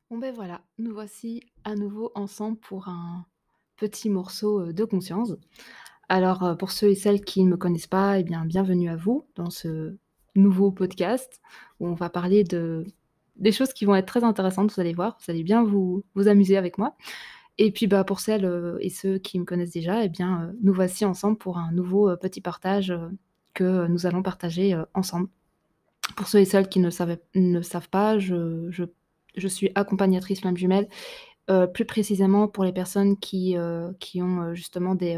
Bon ben voilà, nous voici à nouveau ensemble pour un petit morceau, de conscience. Alors, pour ceux et celles qui ne me connaissent pas, eh bien, bienvenue à vous dans ce nouveau podcast où on va parler des choses qui vont être très intéressantes, vous allez voir, vous allez bien vous amuser avec moi. Et puis, bah, pour celles, et ceux qui me connaissent déjà, eh bien, nous voici ensemble pour un nouveau, petit partage, que nous allons partager, ensemble. Pour ceux et celles qui ne savent pas, je suis accompagnatrice flamme jumelle. Plus précisément pour les personnes qui ont, justement des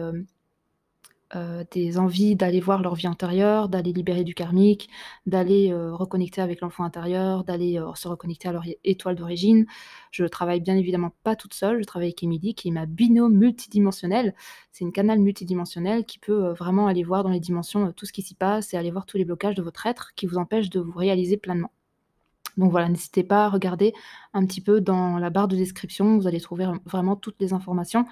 envies d'aller voir leur vie antérieure, d'aller libérer du karmique, d'aller, reconnecter avec l'enfant intérieur, d'aller, se reconnecter à leur étoile d'origine. Je travaille bien évidemment pas toute seule, je travaille avec Émilie qui est ma binôme multidimensionnelle. C'est une canal multidimensionnelle qui peut, vraiment aller voir dans les dimensions, tout ce qui s'y passe et aller voir tous les blocages de votre être qui vous empêchent de vous réaliser pleinement. Donc voilà, n'hésitez pas à regarder un petit peu dans la barre de description, vous allez trouver vraiment toutes les informations.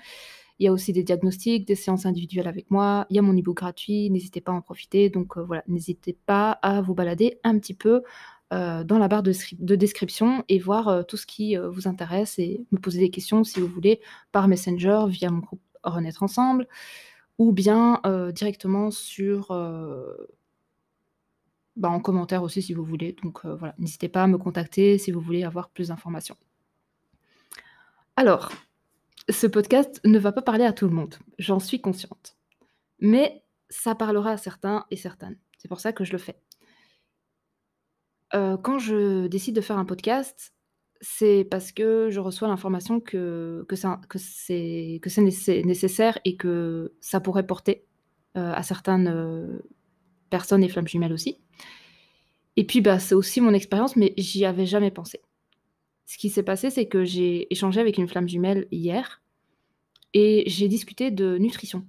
Il y a aussi des diagnostics, des séances individuelles avec moi, il y a mon e-book gratuit, n'hésitez pas à en profiter. Donc voilà, n'hésitez pas à vous balader un petit peu, dans la barre de description et voir, tout ce qui, vous intéresse et me poser des questions si vous voulez par Messenger, via mon groupe Renaître ensemble ou bien, directement sur, bah, en commentaire aussi si vous voulez. Donc voilà, n'hésitez pas à me contacter si vous voulez avoir plus d'informations. Alors, ce podcast ne va pas parler à tout le monde, j'en suis consciente. Mais ça parlera à certains et certaines. C'est pour ça que je le fais. Quand je décide de faire un podcast, c'est parce que je reçois l'information que c'est nécessaire et que ça pourrait porter, à certaines, personnes et flammes jumelles aussi. Et puis, bah, c'est aussi mon expérience, mais j'y avais jamais pensé. Ce qui s'est passé, c'est que j'ai échangé avec une flamme jumelle hier et j'ai discuté de nutrition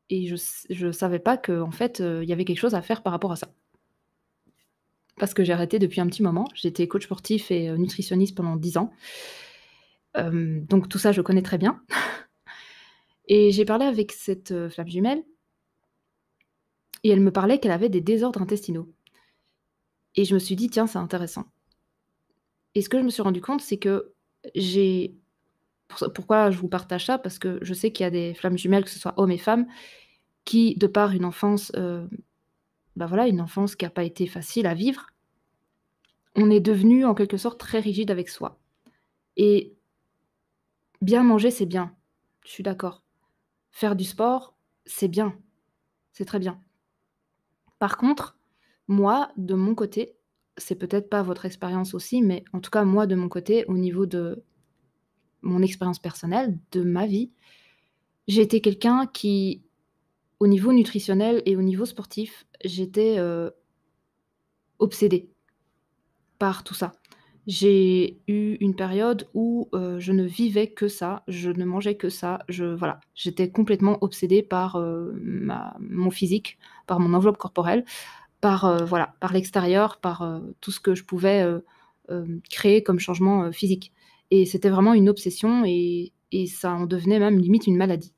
et je savais pas qu'en fait, il y avait quelque chose à faire par rapport à ça. Parce que j'ai arrêté depuis un petit moment. J'étais coach sportif et nutritionniste pendant 10 ans. Donc tout ça, je connais très bien et j'ai parlé avec cette, flamme jumelle et elle me parlait qu'elle avait des désordres intestinaux et je me suis dit: «Tiens, c'est intéressant» et ce que je me suis rendu compte, c'est que j'ai pourquoi je vous partage ça? Parce que je sais qu'il y a des flammes jumelles, que ce soit hommes et femmes, qui, de par une enfance, bah, voilà, une enfance qui a pas été facile à vivre, on est devenu en quelque sorte très rigide avec soi et bien manger, c'est bien, je suis d'accord. Faire du sport, c'est bien, c'est très bien. Par contre, moi, de mon côté, c'est peut-être pas votre expérience aussi, mais en tout cas, moi, de mon côté, au niveau de mon expérience personnelle, de ma vie, j'ai été quelqu'un qui, au niveau nutritionnel et au niveau sportif, j'étais, obsédée par tout ça. J'ai eu une période où, je ne vivais que ça, je ne mangeais que ça, voilà, j'étais complètement obsédée par, ma mon physique, par mon enveloppe corporelle, par, voilà, par l'extérieur, par, tout ce que je pouvais, créer comme changement, physique et c'était vraiment une obsession et ça en devenait même limite une maladie.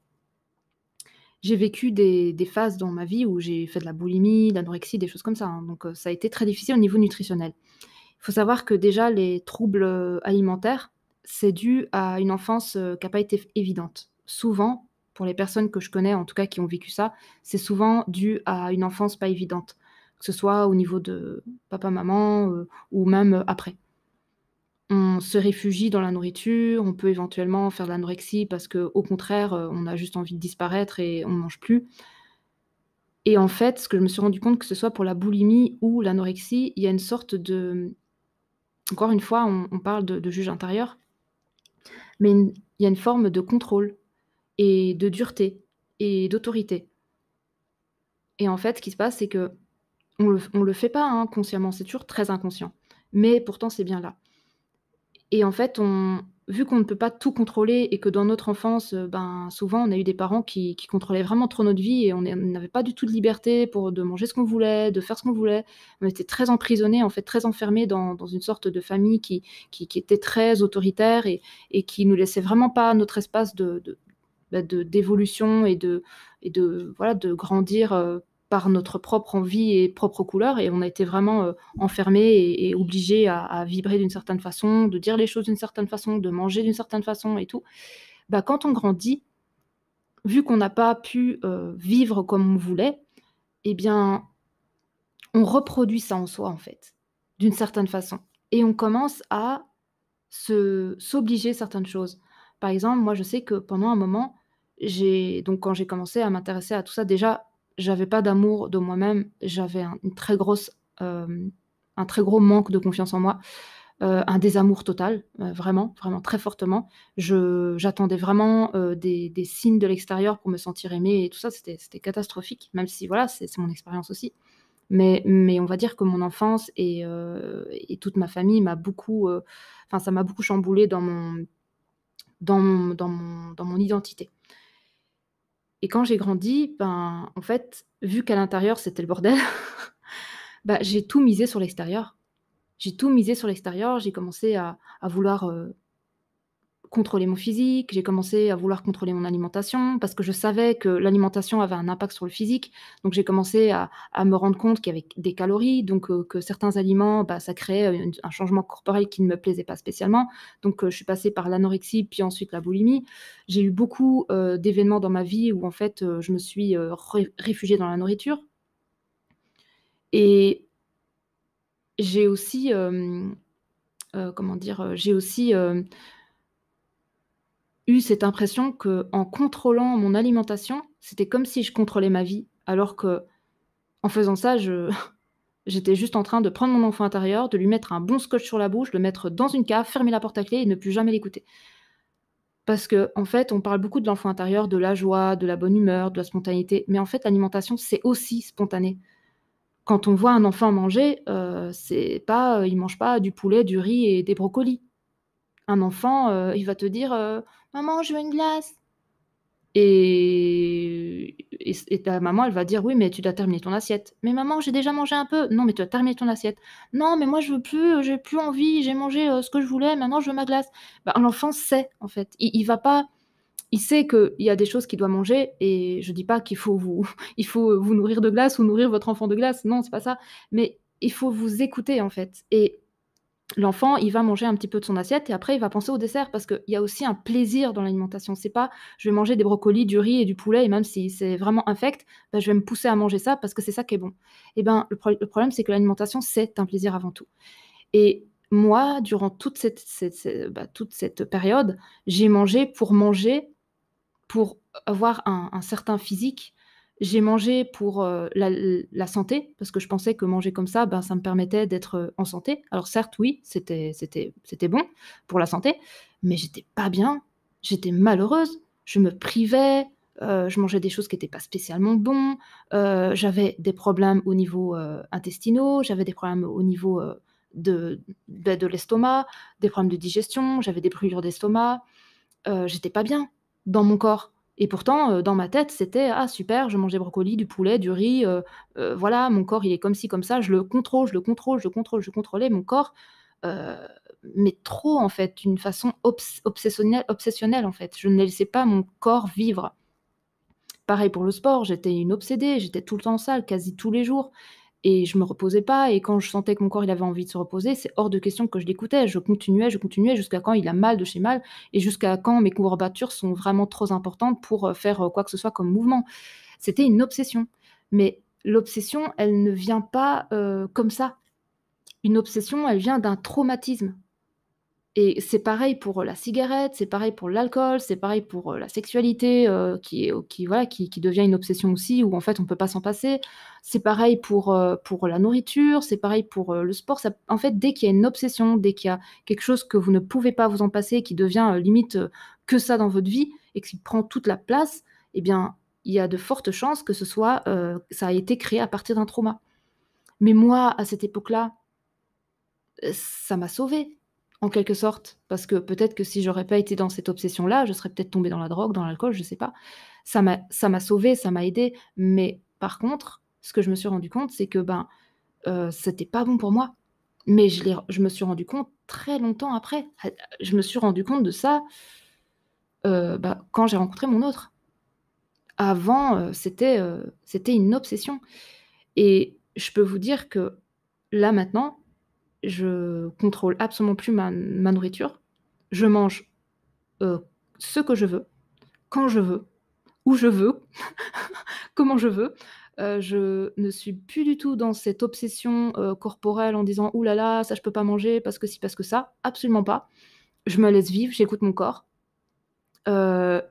J'ai vécu des phases dans ma vie où j'ai fait de la boulimie, de l'anorexie, des choses comme ça, hein, donc ça a été très difficile au niveau nutritionnel. Il faut savoir que déjà les troubles, alimentaires, c'est dû à une enfance, qui a pas été évidente. Souvent, pour les personnes que je connais en tout cas qui ont vécu ça, c'est souvent dû à une enfance pas évidente, que ce soit au niveau de papa, maman, ou même, après. On se réfugie dans la nourriture, on peut éventuellement faire de l'anorexie parce qu'au contraire, on a juste envie de disparaître et on mange plus et en fait, ce que je me suis rendu compte, que ce soit pour la boulimie ou l'anorexie, il y a une sorte de encore une fois, on parle de juge intérieur, mais il y a une forme de contrôle et de dureté et d'autorité et en fait, ce qui se passe, c'est qu'on le fait pas, hein, consciemment, c'est toujours très inconscient, mais pourtant c'est bien là. Et en fait, vu qu'on ne peut pas tout contrôler et que dans notre enfance, ben, souvent on a eu des parents qui contrôlaient vraiment trop notre vie et on n'avait pas du tout de liberté de manger ce qu'on voulait, de faire ce qu'on voulait. On était très emprisonnés, en fait, très enfermés dans une sorte de famille qui était très autoritaire et qui nous laissait vraiment pas notre espace d'évolution et de voilà, de grandir, par notre propre envie et propre couleur et on a été vraiment, enfermés et obligés à vibrer d'une certaine façon, de dire les choses d'une certaine façon, de manger d'une certaine façon et tout. Bah, quand on grandit, vu qu'on n'a pas pu, vivre comme on voulait, eh bien, on reproduit ça en soi, en fait, d'une certaine façon et on commence à s'obliger certaines choses. Par exemple, moi, je sais que pendant un moment, quand j'ai commencé à m'intéresser à tout ça, déjà, j'avais pas d'amour de moi-même, j'avais hem, un très gros manque de confiance en moi, un désamour total, vraiment, vraiment très fortement. J'attendais vraiment, des signes de l'extérieur pour me sentir aimée et tout ça, c'était catastrophique, même si voilà, c'est mon expérience aussi. Mais on va dire que mon enfance et toute ma famille m'a beaucoup, enfin ça m'a beaucoup chamboulée dans mon identité et quand j'ai grandi, ben, en fait, vu qu'à l'intérieur c'était le bordel, bah, j'ai tout misé sur l'extérieur. J'ai tout misé sur l'extérieur, j'ai commencé à vouloir, contrôler mon physique, j'ai commencé à vouloir contrôler mon alimentation parce que je savais que l'alimentation avait un impact sur le physique. Donc j'ai commencé à me rendre compte qu'il y avait des calories, donc que certains aliments, bah, ça créait, un changement corporel qui ne me plaisait pas spécialement. Donc je suis passée par l'anorexie, puis ensuite la boulimie. J'ai eu beaucoup, d'événements dans ma vie où en fait, je me suis, réfugiée dans la nourriture et j'ai aussi, comment dire? J'ai aussi, eu cette impression qu'en contrôlant mon alimentation, c'était comme si je contrôlais ma vie, alors qu'en faisant ça, j'étais juste en train de prendre mon enfant intérieur, de lui mettre un bon scotch sur la bouche, le mettre dans une cave, fermer la porte à clé et ne plus jamais l'écouter. Parce qu'en fait, on parle beaucoup de l'enfant intérieur, de la joie, de la bonne humeur, de la spontanéité, mais en fait, l'alimentation, c'est aussi spontané. Quand on voit un enfant manger, c'est pas, il mange pas du poulet, du riz et des brocolis. Un enfant, il va te dire, «Maman, je veux une glace». Et ta maman, elle va dire: «Oui, mais tu dois terminer ton assiette». «Mais maman, j'ai déjà mangé un peu». «Non, mais tu as terminé ton assiette». «Non, mais moi je veux plus, j'ai plus envie, j'ai mangé, ce que je voulais, maintenant je veux ma glace». Bah, l'enfant sait, en fait. Il va pas il sait qu'il y a des choses qu'il doit manger et je dis pas qu'il faut vous il faut, vous nourrir de glace ou nourrir votre enfant de glace. Non, c'est pas ça. Mais il faut vous écouter, en fait et l'enfant, il va manger un petit peu de son assiette et après il va penser au dessert parce qu'il y a aussi un plaisir dans l'alimentation. C'est pas: «Je vais manger des brocolis, du riz et du poulet et même si c'est vraiment infect, bah, je vais me pousser à manger ça parce que c'est ça qui est bon». Et ben, le problème, c'est que l'alimentation, c'est un plaisir avant tout et moi, durant toute cette période, j'ai mangé pour avoir un certain physique. J'ai mangé pour, la santé, parce que je pensais que manger comme ça, ben, ça me permettait d'être, en santé. Alors certes, oui, c'était bon pour la santé, mais j'étais pas bien, j'étais malheureuse, je me privais, je mangeais des choses qui étaient pas spécialement bons, j'avais des problèmes au niveau, intestinaux, j'avais des problèmes au niveau, de l'estomac, des problèmes de digestion, j'avais des brûlures d'estomac. J'étais pas bien dans mon corps et pourtant, dans ma tête, c'était: «Ah super, je mange des brocolis, du poulet, du riz, voilà, mon corps il est comme ci, comme ça, je le contrôle, je le contrôle, je contrôle, je contrôlais mon corps», heu, mais trop en fait, d'une façon obsessionnelle en fait. Je ne laissais pas mon corps vivre. Pareil pour le sport, j'étais une obsédée, j'étais tout le temps en salle, quasi tous les jours et je me reposais pas et quand je sentais que mon corps, il avait envie de se reposer, c'est hors de question que je l'écoutais. Je continuais jusqu'à quand il a mal de chez mal et jusqu'à quand mes courbatures sont vraiment trop importantes pour, faire, quoi que ce soit comme mouvement. C'était une obsession. Mais l'obsession, elle ne vient pas, comme ça. Une obsession, elle vient d'un traumatisme. Et c'est pareil pour, la cigarette, c'est pareil pour l'alcool, c'est pareil pour, la sexualité, qui voilà, qui devient une obsession aussi où en fait on peut pas s'en passer. C'est pareil pour la nourriture, c'est pareil pour, le sport. Ça en fait, dès qu'il y a une obsession, dès qu'il y a quelque chose que vous ne pouvez pas vous en passer, qui devient, limite, que ça dans votre vie et qui prend toute la place, eh bien, il y a de fortes chances que ce soit, ça a été créé à partir d'un trauma. Mais moi, à cette époque-là, ça m'a sauvée, en quelque sorte, parce que peut-être que si j'aurais pas été dans cette obsession-là, je serais peut-être tombée dans la drogue, dans l'alcool, je sais pas. Ça m'a sauvée, ça m'a aidée, mais par contre, ce que je me suis rendu compte, c'est que, ben, c'était pas bon pour moi. Mais je me suis rendu compte très longtemps après. Je me suis rendu compte de ça, bah, quand j'ai rencontré mon autre. Avant, c'était une obsession et je peux vous dire que là, maintenant, je contrôle absolument plus ma nourriture. Je mange, heu, ce que je veux, quand je veux, où je veux, comment je veux. Je ne suis plus du tout dans cette obsession, corporelle en disant: «Ouh là là, ça je peux pas manger parce que ci, parce que ça». Absolument pas. Je me laisse vivre, j'écoute mon corps. Heu,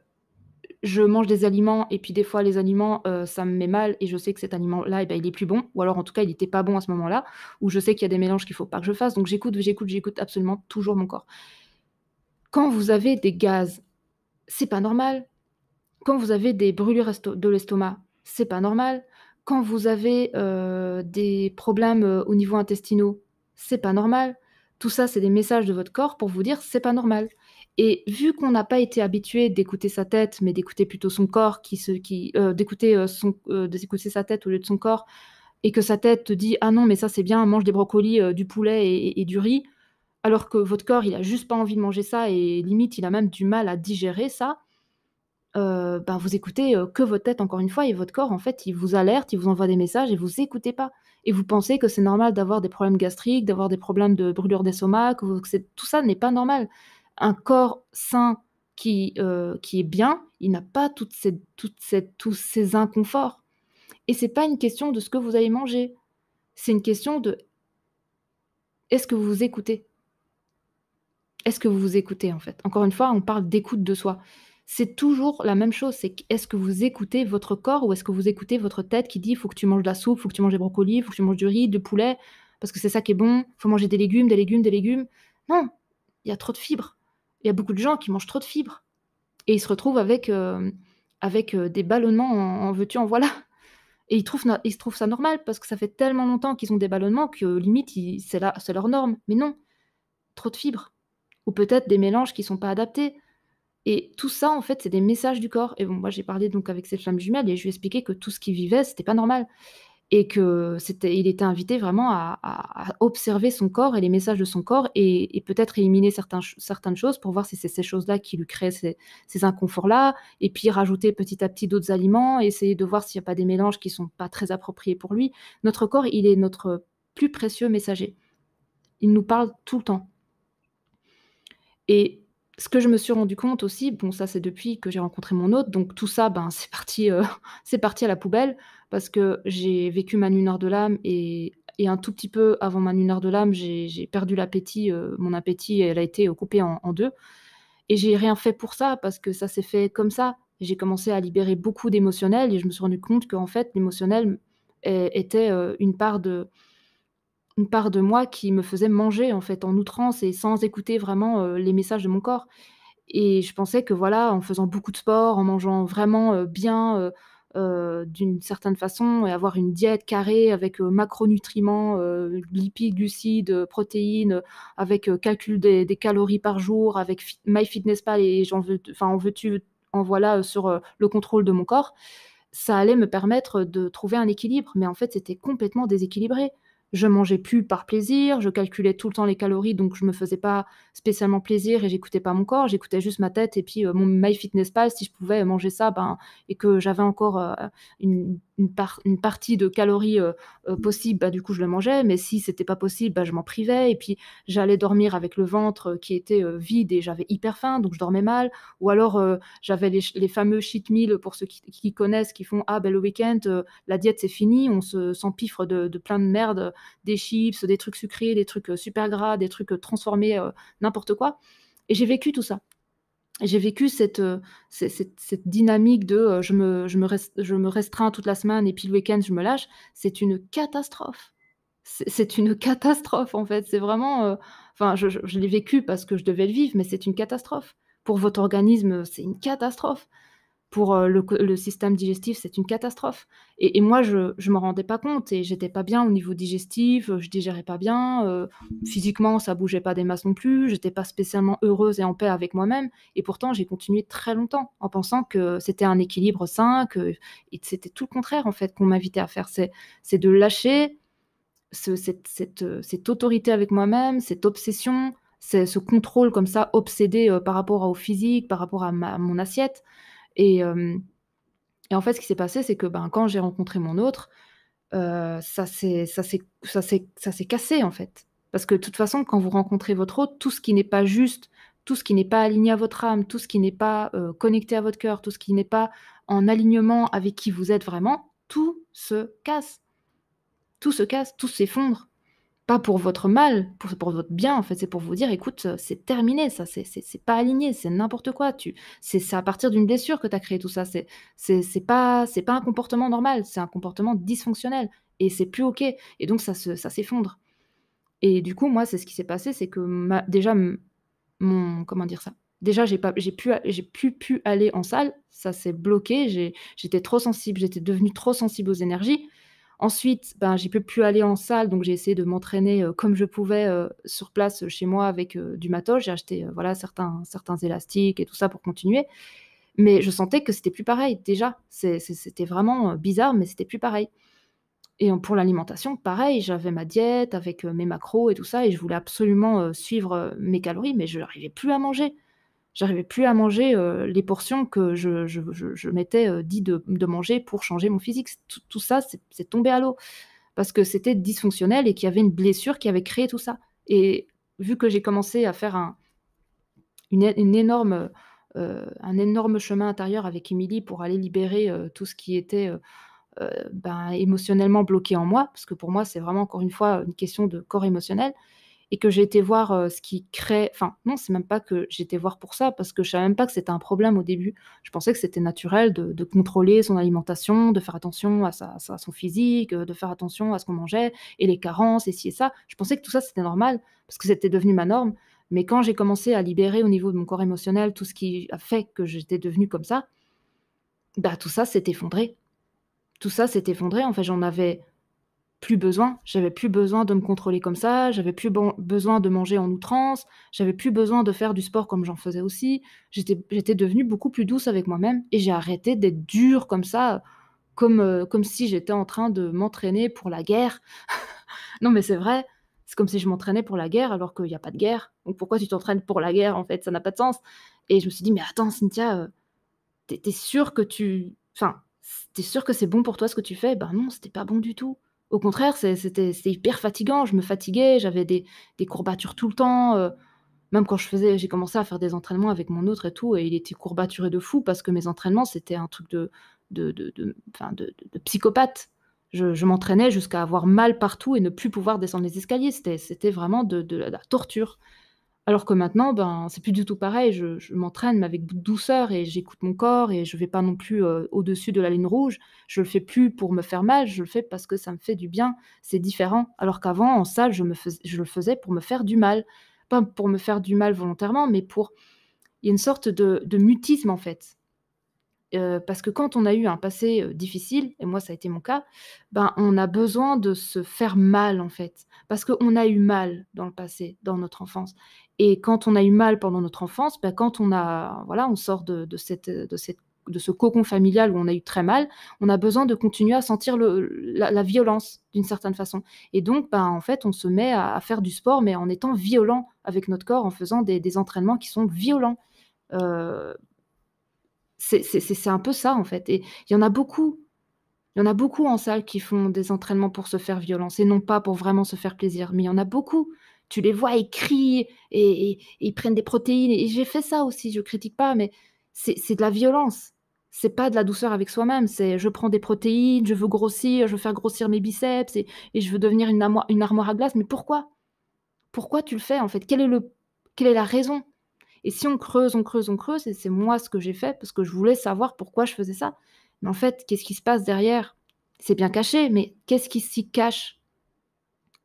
je mange des aliments et puis des fois les aliments, ça me met mal et je sais que cet aliment-là et bah, il est plus bon ou alors en tout cas il était pas bon à ce moment-là, ou je sais qu'il y a des mélanges qu'il faut pas que je fasse, donc j'écoute absolument toujours mon corps. Quand vous avez des gaz, c'est pas normal. Quand vous avez des brûlures de l'estomac, c'est pas normal. Quand vous avez, des problèmes, au niveau intestinaux, c'est pas normal. Tout ça, c'est des messages de votre corps pour vous dire: «C'est pas normal» et vu qu'on n'a pas été habitué d'écouter sa tête, mais d'écouter plutôt son corps d'écouter, d'écouter sa tête au lieu de son corps et que sa tête te dit: «Ah non, mais ça, c'est bien, mange des brocolis, du poulet et du riz», alors que votre corps, il a juste pas envie de manger ça et limite, il a même du mal à digérer ça. Ben, vous écoutez, que votre tête encore une fois et votre corps en fait, il vous alerte, il vous envoie des messages et vous écoutez pas et vous pensez que c'est normal d'avoir des problèmes gastriques, d'avoir des problèmes de brûlure d'estomac, que c'est tout ça n'est pas normal. Un corps sain qui est bien, il n'a pas tous ces inconforts et c'est pas une question de ce que vous allez manger, c'est une question de: est-ce que vous vous écoutez? Est-ce que vous vous écoutez, en fait? Encore une fois, on parle d'écoute de soi. C'est toujours la même chose, c'est est-ce que vous écoutez votre corps ou est-ce que vous écoutez votre tête qui dit: «Il faut que tu manges de la soupe, il faut que tu manges des brocolis, il faut que tu manges du riz, du poulet, parce que c'est ça qui est bon, il faut manger des légumes, des légumes, des légumes». Non, il y a trop de fibres. Il y a beaucoup de gens qui mangent trop de fibres et ils se retrouvent avec des ballonnements en veux-tu, en voilà et ils se trouvent ça normal parce que ça fait tellement longtemps qu'ils ont des ballonnements que limite c'est leur norme. Mais non, trop de fibres ou peut-être des mélanges qui sont pas adaptés et tout ça, en fait, c'est des messages du corps et bon, moi, j'ai parlé donc avec cette flamme jumelle et je lui ai expliqué que tout ce qu'il vivait, c'était pas normal et que il était invité vraiment à observer son corps et les messages de son corps et peut-être éliminer certaines choses pour voir si c'est ces choses-là qui lui créaient ces inconforts-là et puis rajouter petit à petit d'autres aliments et essayer de voir s'il y a pas des mélanges qui sont pas très appropriés pour lui. Notre corps, il est notre plus précieux messager. Il nous parle tout le temps. Et ce que je me suis rendu compte aussi, bon ça c'est depuis que j'ai rencontré mon hôte, donc tout ça, ben, c'est parti, c'est parti à la poubelle parce que j'ai vécu ma nuit noire de l'âme et un tout petit peu avant ma nuit noire de l'âme, j'ai perdu l'appétit, mon appétit, elle a été, coupée en 2 et j'ai rien fait pour ça parce que ça s'est fait comme ça. J'ai commencé à libérer beaucoup d'émotionnel et je me suis rendu compte qu'en fait l'émotionnel était, une part de moi qui me faisait manger en fait en outrance et sans écouter vraiment, les messages de mon corps. Et je pensais que voilà, en faisant beaucoup de sport, en mangeant vraiment, bien, d'une certaine façon et avoir une diète carrée avec, macronutriments, lipides, glucides, protéines, avec, calcul des calories par jour, avec MyFitnessPal et en veux-tu, en voilà, sur, le contrôle de mon corps, ça allait me permettre de trouver un équilibre. Mais en fait, c'était complètement déséquilibré. Je mangeais plus par plaisir, je calculais tout le temps les calories, donc je me faisais pas spécialement plaisir et j'écoutais pas mon corps, j'écoutais juste ma tête et puis, mon MyFitnessPal, si je pouvais manger ça, ben et que j'avais encore, une partie de calories, possible, bah, du coup, je le mangeais, mais si c'était pas possible, bah, je m'en privais et puis j'allais dormir avec le ventre, qui était, vide et j'avais hyper faim, donc je dormais mal ou alors, j'avais les fameux cheat meals pour ceux qui connaissent, qui font: «Ah, ben le week-end, la diète, c'est fini, on s'empiffre de plein de merde, des chips, des trucs sucrés, des trucs, super gras, des trucs, transformés, n'importe quoi et j'ai vécu tout ça. J'ai vécu cette dynamique de, je me restreins toute la semaine et puis le week-end, je me lâche. C'est une catastrophe. C'est une catastrophe, en fait. C'est vraiment, enfin, je l'ai vécu parce que je devais le vivre, mais c'est une catastrophe. Pour votre organisme, c'est une catastrophe. Pour, le système digestif, c'est une catastrophe et moi je m'en rendais pas compte et j'étais pas bien au niveau digestif, je digérais pas bien, physiquement ça bougeait pas des masses non plus, j'étais pas spécialement heureuse et en paix avec moi-même et pourtant j'ai continué très longtemps en pensant que c'était un équilibre sain, que et c'était tout le contraire en fait qu'on m'invitait à faire. C'est de lâcher cette autorité avec moi-même, cette obsession, c'est ce contrôle comme ça obsédé, par rapport au physique, par rapport à mon assiette et Et en fait, ce qui s'est passé, c'est que, ben, quand j'ai rencontré mon autre, ça s'est cassé, en fait. Parce que de toute façon, quand vous rencontrez votre autre, tout ce qui n'est pas juste, tout ce qui n'est pas aligné à votre âme, tout ce qui n'est pas, connecté à votre cœur, tout ce qui n'est pas en alignement avec qui vous êtes vraiment, tout se casse. Tout se casse, tout s'effondre. Pas pour votre mal, pour votre bien, en fait, c'est pour vous dire: «Écoute, c'est terminé ça, c'est pas aligné, c'est n'importe quoi, c'est à partir d'une blessure que tu as créé tout ça, c'est pas un comportement normal, c'est un comportement dysfonctionnel et c'est plus OK» et donc ça s'effondre et du coup, moi, c'est ce qui s'est passé, c'est que ma déjà, mon comment dire ça? Déjà, j'ai plus pu aller en salle, ça s'est bloqué, j'étais trop sensible, j'étais devenue trop sensible aux énergies. Ensuite, ben, j'ai plus aller en salle, donc j'ai essayé de m'entraîner, comme je pouvais, sur place, chez moi avec, du matos. J'ai acheté, voilà, certains élastiques et tout ça pour continuer. Mais je sentais que c'était plus pareil déjà. C'était vraiment, bizarre, mais c'était plus pareil. Et pour l'alimentation, pareil, j'avais ma diète avec, mes macros et tout ça et je voulais absolument, suivre, mes calories, mais je n'arrivais plus à manger. J'arrivais plus à manger, les portions que je m'étais, dit de manger pour changer mon physique. Tout ça, c'est tombé à l'eau parce que c'était dysfonctionnel et qu'il y avait une blessure qui avait créé tout ça et vu que j'ai commencé à faire une énorme, un énorme chemin intérieur avec Émilie pour aller libérer, tout ce qui était, ben, émotionnellement bloqué en moi, parce que pour moi, c'est vraiment encore une fois une question de corps émotionnel et que j'ai été voir, ce qui crée enfin non, c'est même pas que j'ai été voir pour ça, parce que je savais même pas que c'était un problème au début. Je pensais que c'était naturel de contrôler son alimentation, de faire attention à son physique, de faire attention à ce qu'on mangeait et les carences et ci et ça. Je pensais que tout ça, c'était normal parce que c'était devenu ma norme. Mais quand j'ai commencé à libérer au niveau de mon corps émotionnel tout ce qui a fait que j'étais devenue comme ça, bah, tout ça s'est effondré. Tout ça s'est effondré. En fait, j'en avais plus besoin. J'avais plus besoin de me contrôler comme ça, j'avais plus besoin de manger en outrance, j'avais plus besoin de faire du sport comme j'en faisais aussi. J'étais devenue beaucoup plus douce avec moi-même et j'ai arrêté d'être dure comme ça, comme si j'étais en train de m'entraîner pour la guerre. Non, mais c'est vrai, c'est comme si je m'entraînais pour la guerre alors qu'il y a pas de guerre. Donc pourquoi tu t'entraînes pour la guerre, en fait? Ça n'a pas de sens et je me suis dit: «Mais attends Cynthia, tu es sûre que tu sûre que c'est bon pour toi ce que tu fais?» Ben non, c'était pas bon du tout. Au contraire, c'était hyper fatigant, je me fatiguais, j'avais des courbatures tout le temps, même quand j'ai commencé à faire des entraînements avec mon autre et tout et il était courbaturé de fou parce que mes entraînements, c'était un truc de psychopathe. Je m'entraînais jusqu'à avoir mal partout et ne plus pouvoir descendre les escaliers. C'était vraiment de la torture. Alors que maintenant, ben, c'est plus du tout pareil. Je m'entraîne, mais avec douceur et j'écoute mon corps et je vais pas non plus, au-dessus de la ligne rouge. Je le fais plus pour me faire mal, je le fais parce que ça me fait du bien. C'est différent. Alors qu'avant, en salle, je le faisais pour me faire du mal. Pas pour me faire du mal volontairement, mais pour il y a une sorte de mutisme, en fait. Parce que quand on a eu un passé, difficile et moi ça a été mon cas, ben, on a besoin de se faire mal, en fait. Parce qu'on a eu mal dans le passé, dans notre enfance et quand on a eu mal pendant notre enfance, bah, quand on a voilà, on sort de ce cocon familial où on a eu très mal, on a besoin de continuer à sentir la violence d'une certaine façon et donc, ben, en fait, on se met à faire du sport mais en étant violent avec notre corps, en faisant des entraînements qui sont violents. Heu c'est un peu ça, en fait et il y en a beaucoup. Il y en a beaucoup en salle qui font des entraînements pour se faire violence et non pas pour vraiment se faire plaisir, mais il y en a beaucoup. Tu les vois, ils crient et ils prennent des protéines et j'ai fait ça aussi, je critique pas, mais c'est de la violence. C'est pas de la douceur avec soi-même, c'est je prends des protéines, je veux grossir, je veux faire grossir mes biceps et je veux devenir une armoire à glace, mais pourquoi? Pourquoi tu le fais, en fait? Quelle est la raison? Et si on creuse, on creuse, on creuse et c'est moi ce que j'ai fait parce que je voulais savoir pourquoi je faisais ça. Mais en fait, qu'est-ce qui se passe derrière? C'est bien caché, mais qu'est-ce qui s'y cache?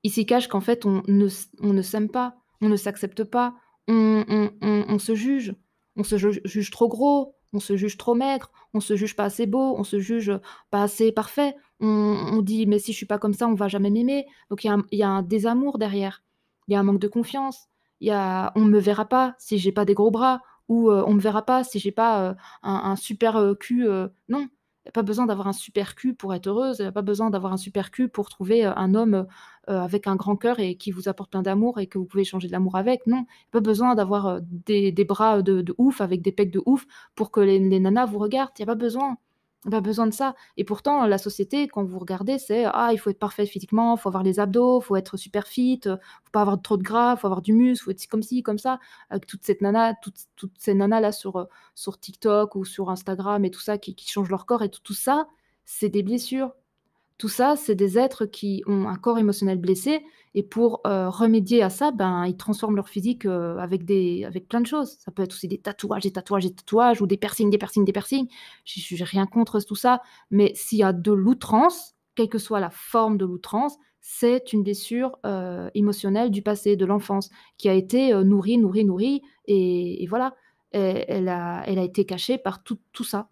Il s'y cache qu'en fait on ne s'aime pas, on ne s'accepte pas, on se juge. On se juge trop gros, on se juge trop maigre, on se juge pas assez beau, on se juge, pas assez parfait. On dit: «Mais si je suis pas comme ça, on va jamais m'aimer». Donc il y a un désamour derrière. Il y a un manque de confiance. Il y a on me verra pas si j'ai pas des gros bras ou, on me verra pas si j'ai pas, un super, cul, non, il y a pas besoin d'avoir un super cul pour être heureuse, il y a pas besoin d'avoir un super cul pour trouver, un homme, avec un grand cœur et qui vous apporte plein d'amour et que vous pouvez échanger de l'amour avec. Non, pas besoin d'avoir, des bras, de ouf avec des pecs de ouf pour que les nanas vous regardent, il y a pas besoin. Pas besoin de ça. Et pourtant, la société, quand vous regardez, c'est: «Ah, il faut être parfait physiquement, il faut avoir les abdos, il faut être super fit, faut pas avoir trop de gras, il faut avoir du muscle, il faut être ci comme ci, comme ça». Avec toutes ces nanas là sur TikTok ou sur Instagram et tout ça qui changent leur corps et tout ça, c'est des blessures. Tout ça, c'est des êtres qui ont un corps émotionnel blessé et pour, remédier à ça, ben, ils transforment leur physique, avec plein de choses. Ça peut être aussi des tatouages, des tatouages, des tatouages ou des piercings, des piercings, des piercings. J'ai rien contre tout ça, mais s'il y a de l'outrance, quelle que soit la forme de l'outrance, c'est une blessure, émotionnelle du passé, de l'enfance, qui a été, nourrie, nourrie, nourrie et voilà. Elle a été cachée par tout ça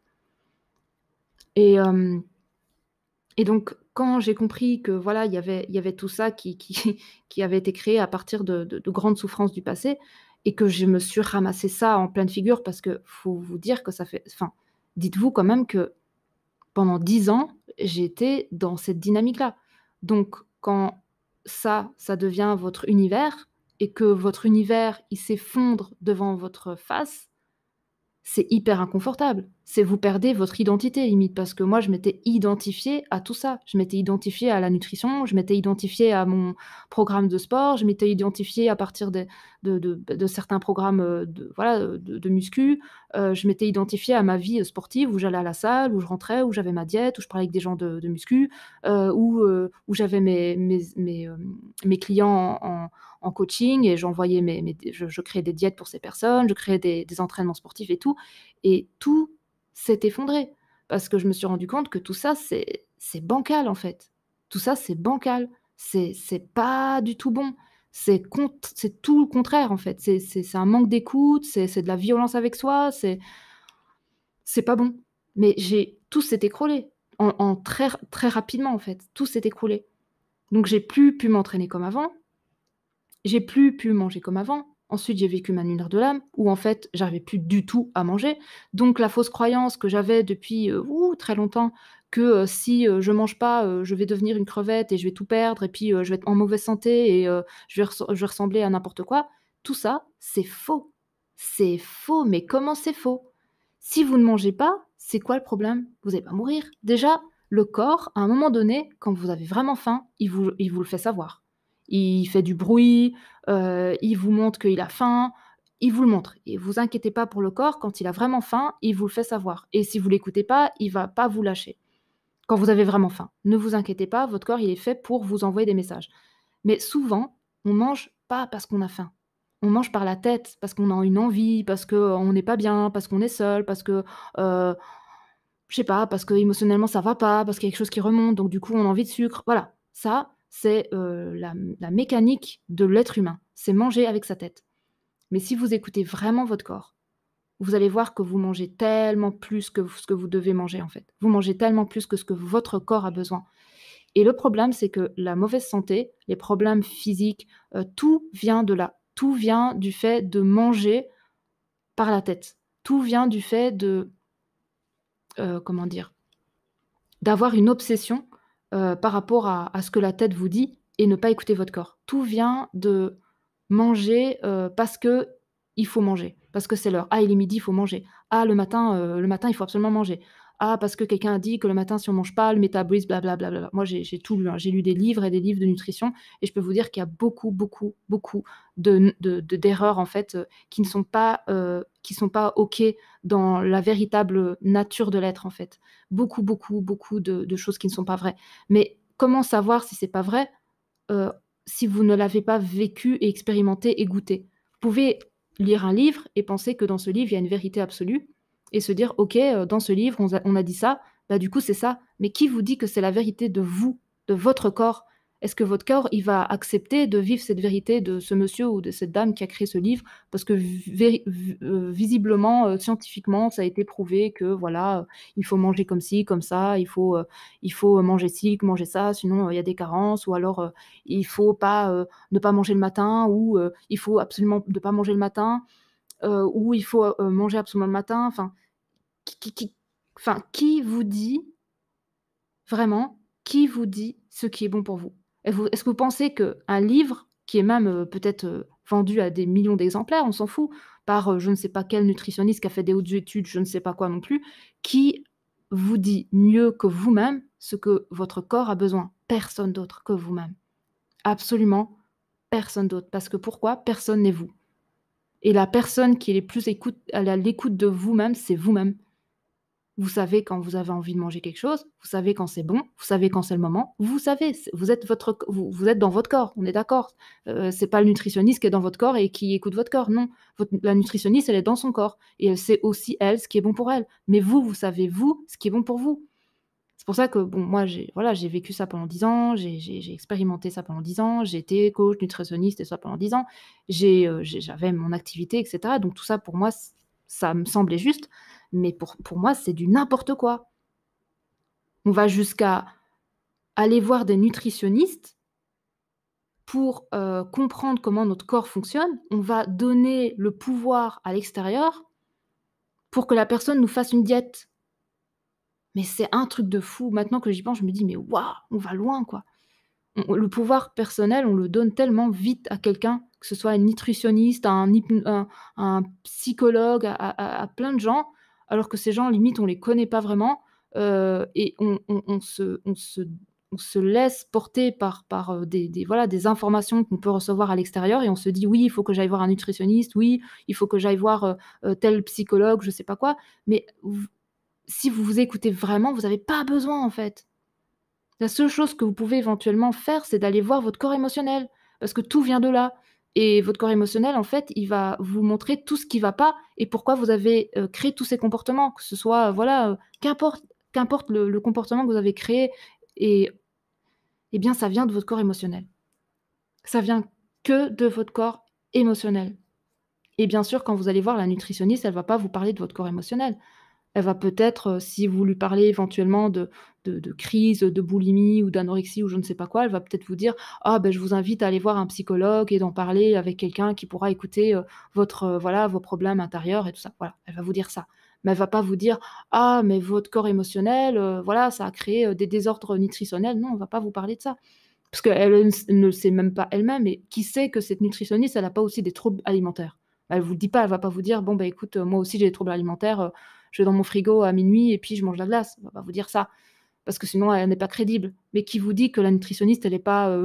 et hem et donc, quand j'ai compris que voilà, il y avait tout ça qui qui avait été créé à partir de grandes souffrances du passé et que je me suis ramassé ça en pleine figure parce que faut vous dire que ça fait enfin, dites-vous quand même que pendant 10 ans, j'ai été dans cette dynamique-là. Donc quand ça devient votre univers et que votre univers, il s'effondre devant votre face, c'est hyper inconfortable. C'est vous perdez votre identité limite parce que moi je m'étais identifiée à tout ça. Je m'étais identifiée à la nutrition, je m'étais identifiée à mon programme de sport, je m'étais identifiée à partir de certains programmes, de voilà, de muscu. Je m'étais identifiée à ma vie, sportive où j'allais à la salle, où je rentrais, où j'avais ma diète, où je parlais avec des gens de muscu, où j'avais mes clients en coaching et j'envoyais mes je créais des diètes pour ces personnes, je créais des entraînements sportifs et tout et tout s'est effondré parce que je me suis rendu compte que tout ça, c'est bancal, en fait. Tout ça, c'est bancal. C'est pas du tout bon. C'est tout le contraire, en fait. C'est un manque d'écoute, c'est de la violence avec soi, c'est pas bon. Mais tout s'est écroulé en très rapidement, en fait. Tout s'est écroulé. Donc j'ai plus pu m'entraîner comme avant. J'ai plus pu manger comme avant. Ensuite, j'ai vécu ma lunaire de l'âme où en fait, j'arrivais plus du tout à manger. Donc la fausse croyance que j'avais depuis, très longtemps que, si, je mange pas, je vais devenir une crevette et je vais tout perdre et puis, je vais être en mauvaise santé et je vais ressembler à n'importe quoi. Tout ça, c'est faux. C'est faux, mais comment c'est faux? Si vous ne mangez pas, c'est quoi le problème? Vous allez pas mourir. Déjà, le corps, à un moment donné, quand vous avez vraiment faim, il vous le fait savoir. Il fait du bruit, il vous montre qu'il a faim, il vous le montre et vous inquiétez pas pour le corps, quand il a vraiment faim, il vous le fait savoir et si vous l'écoutez pas, il va pas vous lâcher. Quand vous avez vraiment faim, ne vous inquiétez pas, votre corps, il est fait pour vous envoyer des messages. Mais souvent, on mange pas parce qu'on a faim. On mange par la tête, parce qu'on a une envie, parce qu'on n'est pas bien, parce qu'on est seul, parce que, heu, je sais pas, parce qu'émotionnellement ça va pas, parce qu'il y a quelque chose qui remonte, donc du coup on a envie de sucre. Voilà, ça, c'est, la mécanique de l'être humain, c'est manger avec sa tête. Mais si vous écoutez vraiment votre corps, vous allez voir que vous mangez tellement plus que ce que vous devez manger, en fait. Vous mangez tellement plus que ce que votre corps a besoin et le problème, c'est que la mauvaise santé, les problèmes physiques, tout vient de là. Tout vient du fait de manger par la tête. Tout vient du fait de, comment dire? D'avoir une obsession, par rapport à ce que la tête vous dit et ne pas écouter votre corps. Tout vient de manger, parce qu'il faut manger, parce que c'est l'heure. Ah, il est midi, il faut manger. Ah, le matin, il faut absolument manger. Ah, parce que quelqu'un a dit que le matin, si on mange pas, le métabolisme bla. Moi, j'ai tout lu, hein. J'ai lu des livres et des livres de nutrition et je peux vous dire qu'il y a beaucoup, beaucoup, beaucoup d'erreurs, en fait, qui sont pas OK dans la véritable nature de l'être, en fait. Beaucoup, beaucoup, beaucoup de choses qui ne sont pas vraies. Mais comment savoir si c'est pas vrai? Heu, Si vous ne l'avez pas vécu et expérimenté et goûté. Vous pouvez lire un livre et penser que dans ce livre, il y a une vérité absolue et se dire: «OK, dans ce livre, on a dit ça, bah, du coup, c'est ça». Mais qui vous dit que c'est la vérité de vous, de votre corps? Est-ce que votre corps, il va accepter de vivre cette vérité de ce monsieur ou de cette dame qui a créé ce livre? Parce que visiblement, scientifiquement, ça a été prouvé que voilà, il faut manger comme ci, comme ça, il faut manger ci, manger ça, sinon, il y a des carences ou alors, il faut pas, ne pas manger le matin ou, il faut absolument ne pas manger le matin, ou il faut, manger absolument le matin. Enfin, qui enfin, qui vous dit vraiment, qui vous dit ce qui est bon pour vous? Est-ce que vous pensez qu'un livre qui est même, peut-être, vendu à des millions d'exemplaires, on s'en fout, par, je ne sais pas quel nutritionniste qui a fait des hautes études, je ne sais pas quoi non plus, qui vous dit mieux que vous-même ce que votre corps a besoin. Personne d'autre que vous-même. Absolument personne d'autre. Parce que pourquoi? Personne n'est vous. Et la personne qui est les plus à l'écoute de vous-même, c'est vous-même. Vous savez quand vous avez envie de manger quelque chose, vous savez quand c'est bon, vous savez quand c'est le moment, vous savez, vous êtes vous êtes dans votre corps, on est d'accord. C'est pas le nutritionniste qui est dans votre corps et qui écoute votre corps, non. La nutritionniste, elle est dans son corps et elle sait aussi, elle, ce qui est bon pour elle. Mais vous savez, vous, ce qui est bon pour vous. C'est pour ça que, bon, moi, j'ai vécu ça pendant 10 ans, j'ai expérimenté ça pendant 10 ans, j'ai été coach, nutritionniste et ça pendant 10 ans. J'avais mon activité et cetera, donc tout ça pour moi, ça me semblait juste, mais pour moi, c'est du n'importe quoi. On va jusqu'à aller voir des nutritionnistes pour, comprendre comment notre corps fonctionne. On va donner le pouvoir à l'extérieur pour que la personne nous fasse une diète. Mais c'est un truc de fou. Maintenant que j'y pense, je me dis: «Mais waouh, on va loin, quoi». Le pouvoir personnel, on le donne tellement vite à quelqu'un, que ce soit un nutritionniste, un psychologue, à plein de gens, alors que ces gens, limite, on les connaît pas vraiment, et on se laisse porter par, voilà, des informations qu'on peut recevoir à l'extérieur et on se dit: «Oui, il faut que j'aille voir un nutritionniste. Oui, il faut que j'aille voir, tel psychologue», je sais pas quoi. Mais si vous vous écoutez vraiment, vous avez pas besoin, en fait. La seule chose que vous pouvez éventuellement faire, c'est d'aller voir votre corps émotionnel, parce que tout vient de là et votre corps émotionnel, en fait, il va vous montrer tout ce qui va pas et pourquoi vous avez, créé tous ces comportements. Que ce soit, voilà, qu'importe le comportement que vous avez créé et bien, ça vient de votre corps émotionnel. Ça vient que de votre corps émotionnel et bien sûr, quand vous allez voir la nutritionniste, elle va pas vous parler de votre corps émotionnel. Elle va peut-être, si vous lui parlez éventuellement de crise, de boulimie ou d'anorexie ou je ne sais pas quoi, elle va peut-être vous dire: «Ah ben je vous invite à aller voir un psychologue et d'en parler avec quelqu'un qui pourra écouter, votre, voilà, vos problèmes intérieurs et tout ça». Voilà, elle va vous dire ça. Mais elle va pas vous dire: «Ah mais votre corps émotionnel, voilà, ça a créé, des désordres nutritionnels». Non, elle va pas vous parler de ça. Parce qu'elle ne le sait même pas elle-même et qui sait que cette nutritionniste, elle a pas aussi des troubles alimentaires? Elle vous le dit pas, elle va pas vous dire: «Bon, bah, écoute, moi aussi j'ai des troubles alimentaires, je vais dans mon frigo à minuit et puis je mange la glace». Elle va pas vous dire ça, parce que sinon elle n'est pas crédible. Mais qui vous dit que la nutritionniste, elle est pas,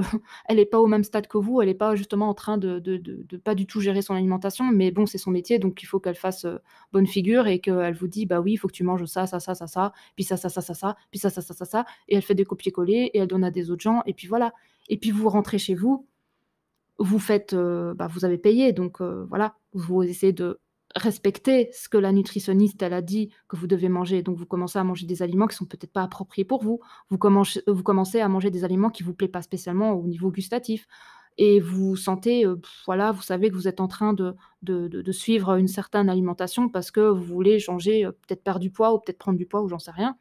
elle est pas au même stade que vous, elle est pas justement en train de pas du tout gérer son alimentation, mais bon, c'est son métier, donc il faut qu'elle fasse, bonne figure et qu'elle vous dit: «Bah oui, il faut que tu manges ça, ça, ça, ça, ça, puis ça, puis ça» et elle fait des copier-coller et elle donne à des autres gens et puis voilà. Et puis vous rentrez chez vous, vous faites, bah, vous avez payé donc voilà, vous essayez de respecter ce que la nutritionniste, elle a dit que vous devez manger, donc vous commencez à manger des aliments qui sont peut-être pas appropriés pour vous. Vous commencez à manger des aliments qui vous plaît pas spécialement au niveau gustatif et vous sentez, voilà, vous savez que vous êtes en train de suivre une certaine alimentation parce que vous voulez changer, peut-être perdre du poids ou peut-être prendre du poids ou j'en sais rien.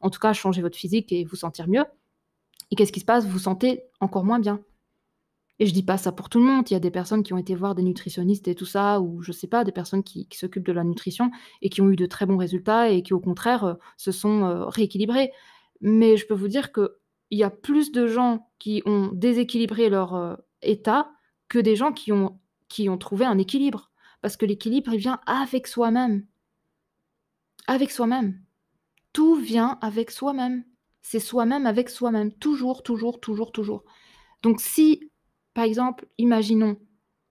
En tout cas, changer votre physique et vous sentir mieux et qu'est-ce qui se passe? Vous vous sentez encore moins bien. Et je dis pas ça pour tout le monde. Il y a des personnes qui ont été voir des nutritionnistes et tout ça ou je sais pas, des personnes qui s'occupent de la nutrition et qui ont eu de très bons résultats et qui au contraire, se sont, rééquilibrées. Mais je peux vous dire qu'il y a plus de gens qui ont déséquilibré leur, état que des gens qui ont trouvé un équilibre. Parce que l'équilibre, il vient avec soi-même. Avec soi-même. Tout vient avec soi-même. C'est soi-même avec soi-même. Toujours, toujours, toujours, toujours. Donc si, par exemple, imaginons,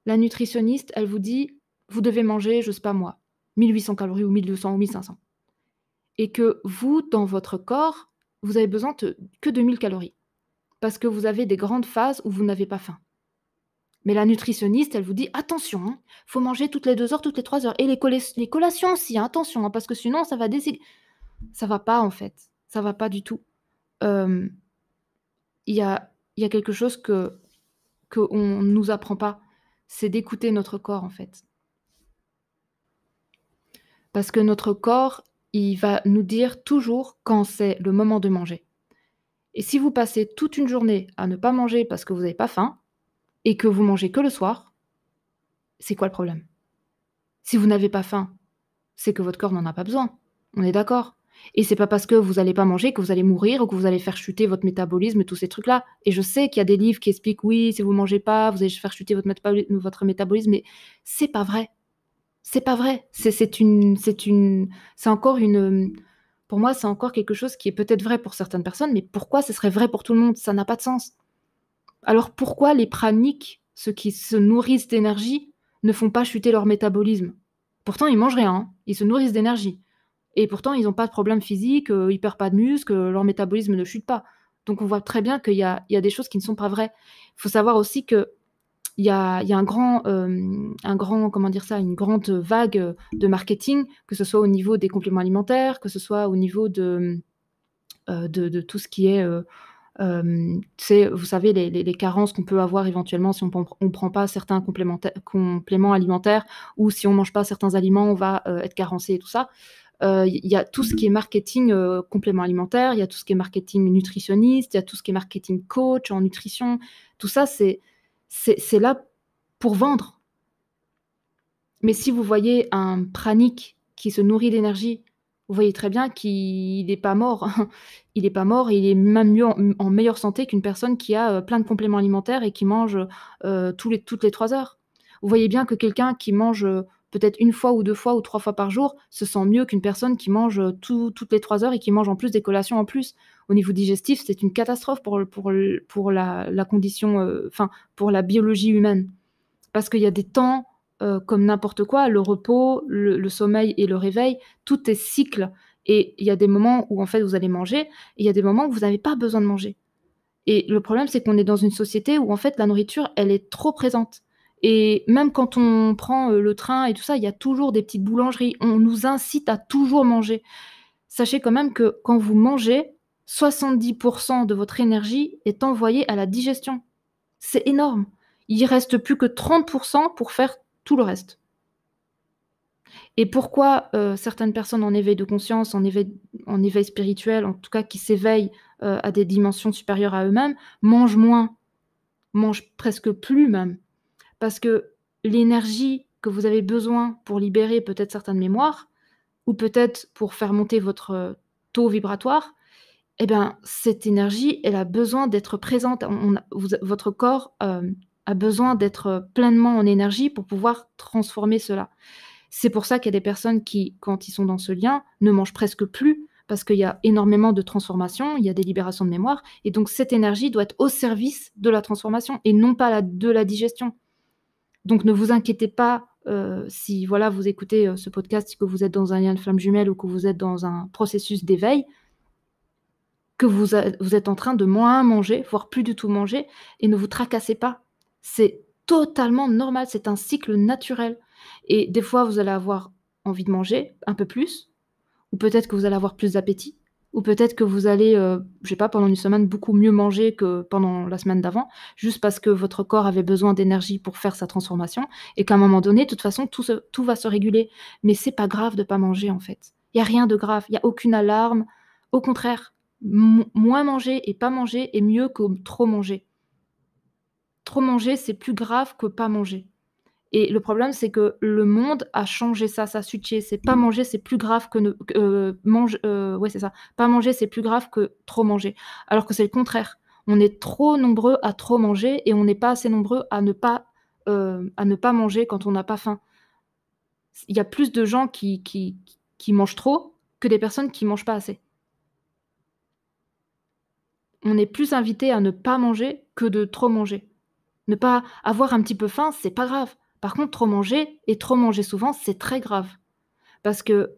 la nutritionniste, elle vous dit: «Vous devez manger, je sais pas moi, 1 800 calories ou 1 200 ou 1 500» et que vous, dans votre corps, vous avez besoin que de 1 000 calories. Parce que vous avez des grandes phases où vous n'avez pas faim. Mais la nutritionniste, elle vous dit: «Attention, hein, faut manger toutes les 2 heures, toutes les 3 heures et les collations aussi, hein, attention, hein, parce que sinon ça va déséq». Ça va pas en fait, ça va pas du tout. Hem, il y a quelque chose qu'on ne nous apprend pas, c'est d'écouter notre corps, en fait. Parce que notre corps, il va nous dire toujours quand c'est le moment de manger. Et si vous passez toute une journée à ne pas manger parce que vous n'avez pas faim et que vous mangez que le soir, c'est quoi le problème? Si vous n'avez pas faim, c'est que votre corps n'en a pas besoin. On est d'accord? Et c'est pas parce que vous allez pas manger que vous allez mourir ou que vous allez faire chuter votre métabolisme et tous ces trucs-là. Et je sais qu'il y a des livres qui expliquent: «Oui, si vous mangez pas, vous allez faire chuter votre métabolisme», mais c'est pas vrai. C'est pas vrai. C'est encore une, pour moi, c'est encore quelque chose qui est peut-être vrai pour certaines personnes, mais pourquoi ce serait vrai pour tout le monde? Ça n'a pas de sens. Alors pourquoi les praniques, ceux qui se nourrissent d'énergie, ne font pas chuter leur métabolisme? Pourtant, ils mangent rien, hein, ils se nourrissent d'énergie et pourtant ils ont pas de problème physique, ils perdent pas de muscle, leur métabolisme ne chute pas. Donc on voit très bien qu'il y a des choses qui ne sont pas vraies. Il faut savoir aussi qu'il y a un grand, comment dire ça? Une grande vague, de marketing, que ce soit au niveau des compléments alimentaires, que ce soit au niveau de tout ce qui est, tu sais, vous savez les carences qu'on peut avoir éventuellement si on prend pas certains compléments alimentaires ou si on mange pas certains aliments, on va, être carencé et tout ça. Il y a tout ce qui est marketing, compléments alimentaires, il y a tout ce qui est marketing nutritionniste, il y a tout ce qui est marketing coach en nutrition. Tout ça, c'est là pour vendre. Mais si vous voyez un pranique qui se nourrit d'énergie, vous voyez très bien qu'il n'est pas mort. Il est pas mort et il est même mieux en meilleure santé qu'une personne qui a, plein de compléments alimentaires et qui mange, toutes les 3 heures. Vous voyez bien que quelqu'un qui mange, peut-être 1 fois ou 2 fois ou 3 fois par jour se sent mieux qu'une personne qui mange, toutes les 3 heures et qui mange en plus des collations en plus. Au niveau digestif, c'est une catastrophe pour la condition, enfin, pour la biologie humaine. Parce qu'il y a des temps, comme n'importe quoi, le repos, le sommeil et le réveil, tout est cycle et il y a des moments où en fait vous allez manger et il y a des moments où vous n'avez pas besoin de manger et le problème, c'est qu'on est dans une société où en fait la nourriture, elle est trop présente et même quand on prend, le train et tout ça, il y a toujours des petites boulangeries. On nous incite à toujours manger. Sachez quand même que quand vous mangez, 70 de votre énergie est envoyée à la digestion. C'est énorme. Il reste plus que 30 pour faire tout le reste. Et pourquoi, certaines personnes en éveil de conscience, en éveil spirituel, en tout cas qui s'éveillent, à des dimensions supérieures à eux-mêmes, mangent moins, mangent presque plus même? Parce que l'énergie que vous avez besoin pour libérer peut-être certaines mémoires ou peut-être pour faire monter votre, taux vibratoire, eh ben, cette énergie, elle a besoin d'être présente. On a vous votre corps, a besoin d'être, pleinement en énergie pour pouvoir transformer cela. C'est pour ça qu'il y a des personnes qui, quand ils sont dans ce lien, ne mangent presque plus parce qu'il y a énormément de transformations, il y a des libérations de mémoire et donc cette énergie doit être au service de la transformation et non pas de la digestion. Donc ne vous inquiétez pas, si voilà, vous écoutez, ce podcast, que vous êtes dans un lien de flamme jumelle ou que vous êtes dans un processus d'éveil, que vous êtes en train de moins manger, voire plus du tout manger et ne vous tracassez pas. C'est totalement normal, c'est un cycle naturel et des fois, vous allez avoir envie de manger un peu plus ou peut-être que vous allez avoir plus d'appétit ou peut-être que vous allez, je sais pas, pendant une semaine, beaucoup mieux manger que pendant la semaine d'avant, juste parce que votre corps avait besoin d'énergie pour faire sa transformation et qu'à un moment donné, de toute façon, tout va se réguler. Mais c'est pas grave de pas manger, en fait. Il y a rien de grave, il y a aucune alarme. Au contraire, moins manger et pas manger est mieux que trop manger. Trop manger, c'est plus grave que pas manger. Et le problème, c'est que le monde a changé ça, ça a switché. C'est pas manger, c'est plus grave que ouais, c'est ça. Pas manger, c'est plus grave que trop manger. Alors que c'est le contraire. On est trop nombreux à trop manger et on n'est pas assez nombreux à ne pas manger quand on n'a pas faim. Il y a plus de gens qui mangent trop que des personnes qui mangent pas assez. On est plus invité à ne pas manger que de trop manger. Ne pas avoir un petit peu faim, c'est pas grave. Par contre, trop manger et trop manger souvent, c'est très grave. Parce que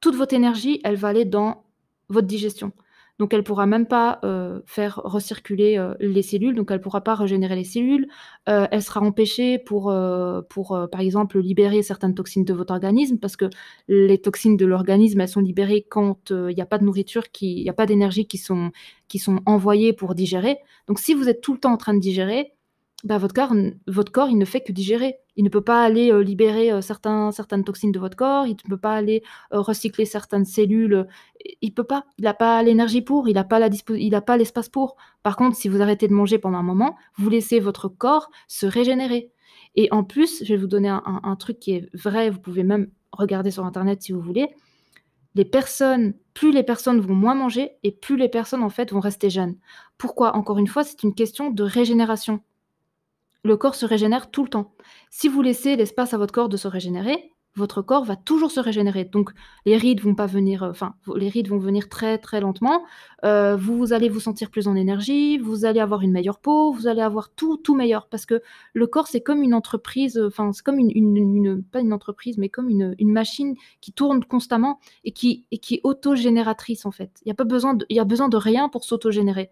toute votre énergie, elle va aller dans votre digestion. Donc elle pourra même pas, faire recirculer, les cellules, donc elle pourra pas régénérer les cellules. Elle sera empêchée par exemple, libérer certaines toxines de votre organisme parce que les toxines de l'organisme, elles sont libérées quand, il y a pas de nourriture il y a pas d'énergie qui sont envoyées pour digérer. Donc si vous êtes tout le temps en train de digérer, bah, votre corps, il ne fait que digérer. Il ne peut pas aller, libérer, certaines toxines de votre corps, il ne peut pas aller, recycler certaines cellules, il peut pas. Il a pas l'énergie pour, il a pas l'espace pour. Par contre, si vous arrêtez de manger pendant un moment, vous laissez votre corps se régénérer et en plus, je vais vous donner un truc qui est vrai, vous pouvez même regarder sur internet si vous voulez. Plus les personnes vont moins manger et plus les personnes, en fait, vont rester jeunes. Pourquoi? Encore une fois, c'est une question de régénération. Le corps se régénère tout le temps. Si vous laissez l'espace à votre corps de se régénérer, votre corps va toujours se régénérer. Donc les rides vont pas venir, enfin, les rides vont venir très, très lentement. Vous allez vous sentir plus en énergie, vous allez avoir une meilleure peau, vous allez avoir tout meilleur. Parce que le corps, c'est comme une entreprise, enfin, c'est comme pas une entreprise, mais comme une machine qui tourne constamment et qui est autogénératrice, en fait. Il y a besoin de rien pour s'autogénérer,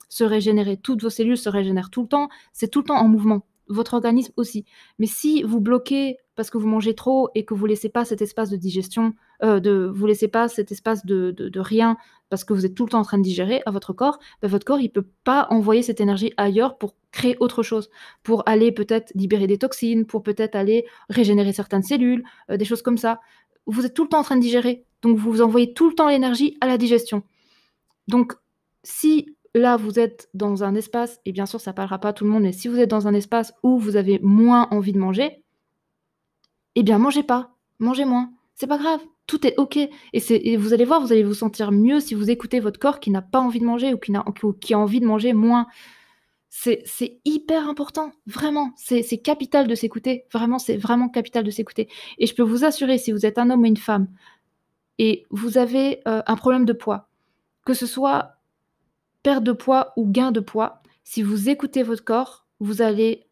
se régénérer. Toutes vos cellules se régénèrent tout le temps, c'est tout le temps en mouvement. Votre organisme aussi. Mais si vous bloquez parce que vous mangez trop et que vous laissez pas cet espace de digestion, vous laissez pas cet espace de rien parce que vous êtes tout le temps en train de digérer à votre corps, ben votre corps il peut pas envoyer cette énergie ailleurs pour créer autre chose, pour aller peut-être libérer des toxines, pour peut-être aller régénérer certaines cellules, des choses comme ça. Vous êtes tout le temps en train de digérer, donc vous envoyez tout le temps l'énergie à la digestion. Donc, si là, vous êtes dans un espace, et bien sûr, ça parlera pas à tout le monde, mais si vous êtes dans un espace où vous avez moins envie de manger, eh bien, mangez pas, mangez moins. C'est pas grave, tout est OK. Et vous allez voir, vous allez vous sentir mieux si vous écoutez votre corps qui n'a pas envie de manger ou qui a envie de manger moins. C'est hyper important, vraiment. C'est capital de s'écouter. Vraiment, c'est vraiment capital de s'écouter. Et je peux vous assurer, si vous êtes un homme ou une femme et vous avez un problème de poids, que ce soit perte de poids ou gain de poids, si vous écoutez votre corps, vous allez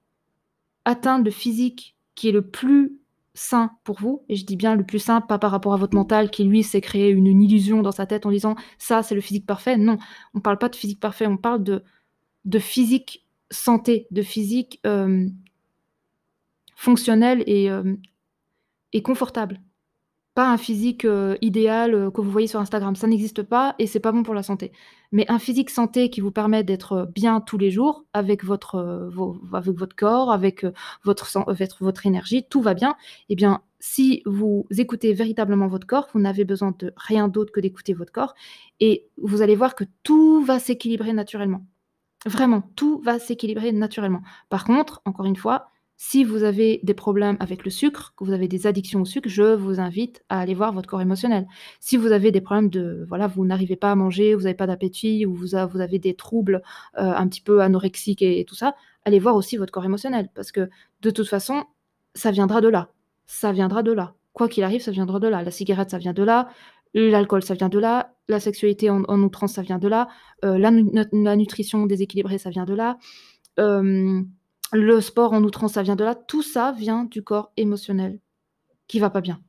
atteindre le physique qui est le plus sain pour vous. Et je dis bien le plus sain, pas par rapport à votre mental qui, lui, s'est créé une illusion dans sa tête en disant ça, c'est le physique parfait. Non, on ne parle pas de physique parfait, on parle de physique santé, de physique fonctionnel et confortable. Pas un physique idéal que vous voyez sur Instagram, ça n'existe pas et c'est pas bon pour la santé. Mais un physique santé qui vous permet d'être bien tous les jours avec avec votre corps, avec votre énergie, tout va bien. Eh bien, si vous écoutez véritablement votre corps, vous n'avez besoin de rien d'autre que d'écouter votre corps et vous allez voir que tout va s'équilibrer naturellement. Vraiment, tout va s'équilibrer naturellement. Par contre, encore une fois, si vous avez des problèmes avec le sucre, que vous avez des addictions au sucre, je vous invite à aller voir votre corps émotionnel. Si vous avez des problèmes voilà, vous n'arrivez pas à manger, vous n'avez pas d'appétit ou vous avez des troubles, un petit peu anorexiques et tout ça, allez voir aussi votre corps émotionnel parce que de toute façon, ça viendra de là. Ça viendra de là. Quoi qu'il arrive, ça viendra de là. La cigarette, ça vient de là, l'alcool, ça vient de là, la sexualité en outrance, ça vient de là, la nutrition déséquilibrée, ça vient de là, le sport en outrance, ça vient de là. Tout ça vient du corps émotionnel qui va pas bien.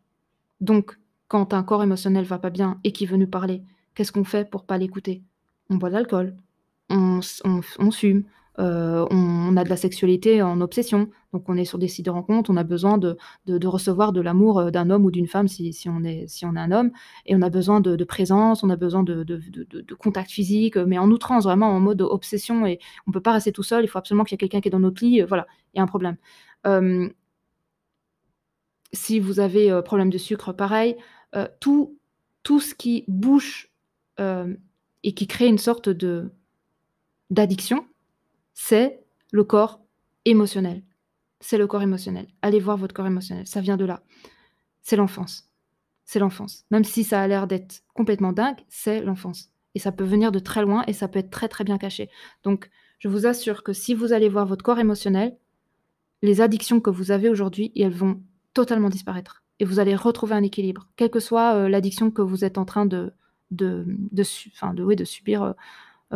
Donc, quand un corps émotionnel va pas bien et qui veut nous parler, qu'est-ce qu'on fait pour pas l'écouter? On boit de l'alcool, on fume, on a de la sexualité en obsession. Donc on est sur des sites de rencontres, on a besoin de recevoir de l'amour, d'un homme ou d'une femme si on est un homme et on a besoin de présence, on a besoin de contact physique, mais en outrance, vraiment en mode obsession et on peut pas rester tout seul, il faut absolument qu'il y ait quelqu'un qui est dans notre lit, voilà, il y a un problème. Hem, Si vous avez, problème de sucre, pareil, tout ce qui bouche, hem et qui crée une sorte d'addiction, c'est le corps émotionnel. C'est le corps émotionnel. Allez voir votre corps émotionnel, ça vient de là. C'est l'enfance. C'est l'enfance. Même si ça a l'air d'être complètement dingue, c'est l'enfance et ça peut venir de très loin et ça peut être très, très bien caché. Donc je vous assure que si vous allez voir votre corps émotionnel, les addictions que vous avez aujourd'hui, elles vont totalement disparaître et vous allez retrouver un équilibre, quelle que soit, l'addiction que vous êtes en train de subir,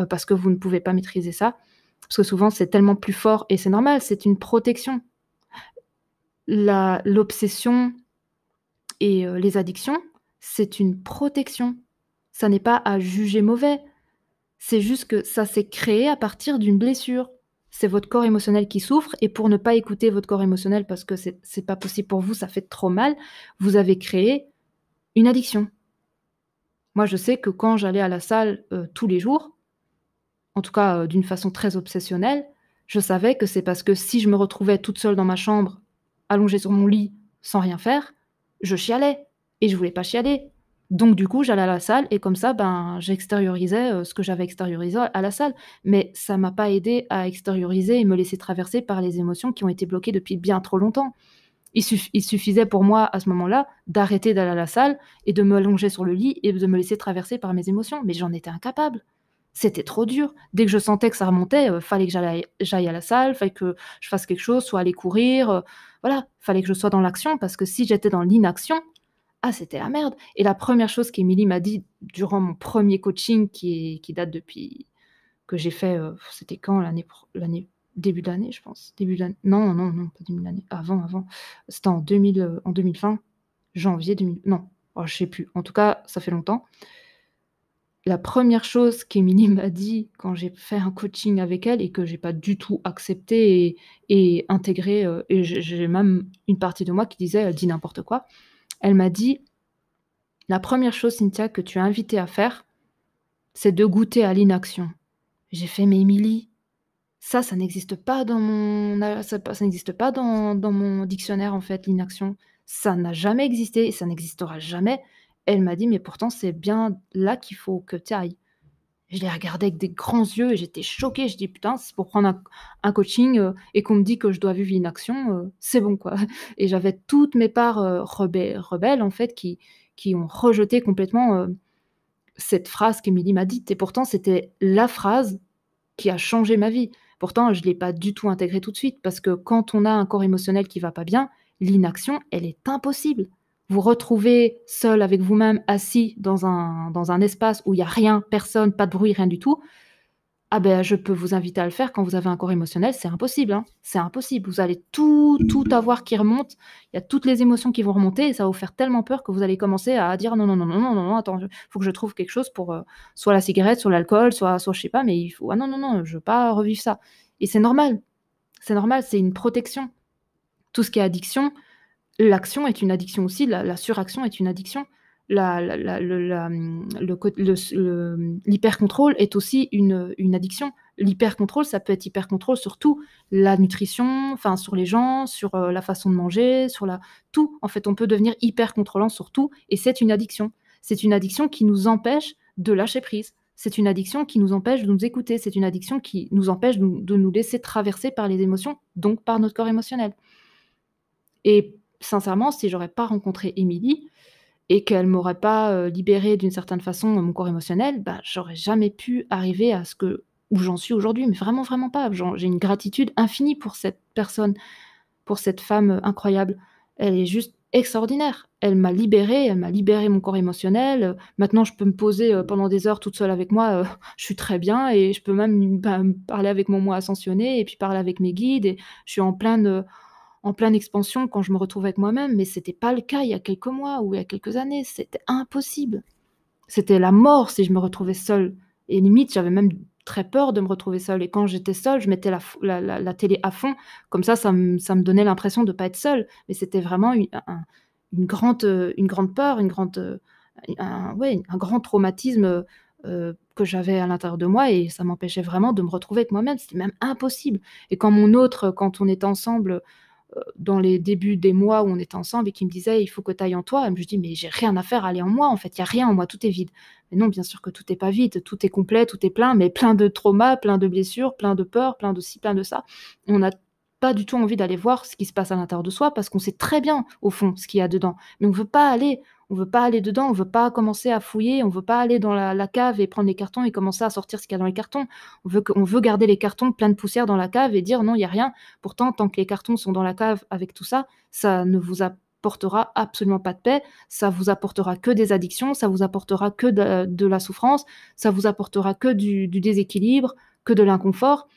parce que vous ne pouvez pas maîtriser ça. Parce que souvent, c'est tellement plus fort et c'est normal, c'est une protection. L'obsession et les addictions, c'est une protection. Ça n'est pas à juger mauvais, c'est juste que ça s'est créé à partir d'une blessure. C'est votre corps émotionnel qui souffre et pour ne pas écouter votre corps émotionnel parce que c'est pas possible pour vous, ça fait trop mal, vous avez créé une addiction. Moi, je sais que quand j'allais à la salle, tous les jours, en tout cas, d'une façon très obsessionnelle, je savais que c'est parce que si je me retrouvais toute seule dans ma chambre, allongée sur mon lit, sans rien faire, je chialais et je voulais pas chialer. Donc du coup, j'allais à la salle et comme ça, ben, j'extériorisais, ce que j'avais extériorisé à la salle. Mais ça m'a pas aidée à extérioriser et me laisser traverser par les émotions qui ont été bloquées depuis bien trop longtemps. Il suffisait pour moi, à ce moment-là, d'arrêter d'aller à la salle et de m'allonger sur le lit et de me laisser traverser par mes émotions, mais j'en étais incapable. C'était trop dur. Dès que je sentais que ça remontait, fallait que j'aille à la salle, fallait que je fasse quelque chose, soit aller courir, voilà, fallait que je sois dans l'action parce que si j'étais dans l'inaction, ah c'était la merde et la première chose qu'Émilie m'a dit durant mon premier coaching qui date depuis que j'ai fait, c'était quand l'année début d'année je pense, début d'année non, non, non, pas début d'année, avant, c'était en 2020, janvier 2000 non, oh je sais plus, en tout cas ça fait longtemps. La première chose qu'Émilie m'a dit quand j'ai fait un coaching avec elle et que j'ai pas du tout accepté et intégré, et j'ai même une partie de moi qui disait: «Elle dit n'importe quoi». Elle m'a dit: «La première chose Cynthia que tu es invitée à faire, c'est de goûter à l'inaction». J'ai fait: «Mais Émilie, ça n'existe pas dans mon ça n'existe pas dans mon dictionnaire en fait, l'inaction. Ça n'a jamais existé et ça n'existera jamais». Elle m'a dit: «Mais pourtant c'est bien là qu'il faut que tu ailles». Je l'ai regardée avec des grands yeux et j'étais choquée. Je dis: «Putain, c'est pour prendre un coaching, et qu'on me dit que je dois vivre l'inaction, c'est bon quoi». Et j'avais toutes mes parts, rebelles en fait qui ont rejeté complètement, cette phrase qu'Émilie m'a dite et pourtant c'était la phrase qui a changé ma vie. Pourtant, je l'ai pas du tout intégrée tout de suite parce que quand on a un corps émotionnel qui va pas bien, l'inaction, elle est impossible. Vous retrouvez seul avec vous-même, assis dans un espace où il y a rien, personne, pas de bruit, rien du tout. Ah ben, je peux vous inviter à le faire quand vous avez un corps émotionnel, c'est impossible, hein. C'est impossible. Vous allez tout avoir qui remonte. Il y a toutes les émotions qui vont remonter et ça va vous faire tellement peur que vous allez commencer à dire: «Non, non, non, non, non, non, non, attends, faut que je trouve quelque chose pour, soit la cigarette, soit l'alcool, soit je sais pas, mais il faut ah non, non, non, je veux pas revivre ça» et c'est normal, c'est une protection. Tout ce qui est addiction, l'action est une addiction aussi, la suraction est une addiction. Le côt le s le, l'hypercontrôle est aussi une addiction. L'hypercontrôle, ça peut être hypercontrôle sur tout, la nutrition, enfin sur les gens, sur, la façon de manger, sur la tout. En fait, on peut devenir hyper contrôlant sur tout et c'est une addiction. C'est une addiction qui nous empêche de lâcher prise. C'est une addiction qui nous empêche de nous écouter. C'est une addiction qui nous empêche de nous laisser traverser par les émotions, donc par notre corps émotionnel. Et sincèrement, si j'aurais pas rencontré Émilie et qu'elle m'aurait pas, libérée d'une certaine façon, mon corps émotionnel, bah, j'aurais jamais pu arriver à ce que où j'en suis aujourd'hui, mais vraiment, vraiment pas. J'ai une gratitude infinie pour cette personne, pour cette femme, incroyable. Elle est juste extraordinaire. Elle m'a libérée, elle m'a libéré mon corps émotionnel, maintenant je peux me poser, pendant des heures toute seule avec moi, je suis très bien et je peux même, bah, parler avec mon moi ascensionné et puis parler avec mes guides et je suis en pleine expansion quand je me retrouve avec moi-même, mais c'était pas le cas il y a quelques mois ou il y a quelques années, c'était impossible. C'était la mort si je me retrouvais seule et limite, j'avais même très peur de me retrouver seule et quand j'étais seule, je mettais la télé à fond, comme ça me donnait l'impression de pas être seule, mais c'était vraiment une grande peur, un grand traumatisme, que j'avais à l'intérieur de moi et ça m'empêchait vraiment de me retrouver avec moi-même, c'était même impossible et quand on était ensemble, dans les débuts des mois où on était ensemble et qui me disait: «Il faut que tu ailles en toi». Je lui dis: «Mais j'ai rien à faire à aller en moi, en fait, il y a rien en moi, tout est vide». Mais non, bien sûr que tout est pas vide, tout est complet, tout est plein, mais plein de traumas, plein de blessures, plein de peurs, plein de ci, plein de ça. Et on n'a pas du tout envie d'aller voir ce qui se passe à l'intérieur de soi parce qu'on sait très bien, au fond, ce qu'il y a dedans. Mais on veut pas aller dedans, on veut pas commencer à fouiller, on veut pas aller dans la cave et prendre les cartons et commencer à sortir ce qu'il y a dans les cartons. On veut garder les cartons pleins de poussière dans la cave et dire: «Non, il y a rien». Pourtant, tant que les cartons sont dans la cave avec tout ça, ça ne vous apportera absolument pas de paix, ça vous apportera que des addictions, ça vous apportera que de la souffrance, ça vous apportera que du déséquilibre, que de l'inconfort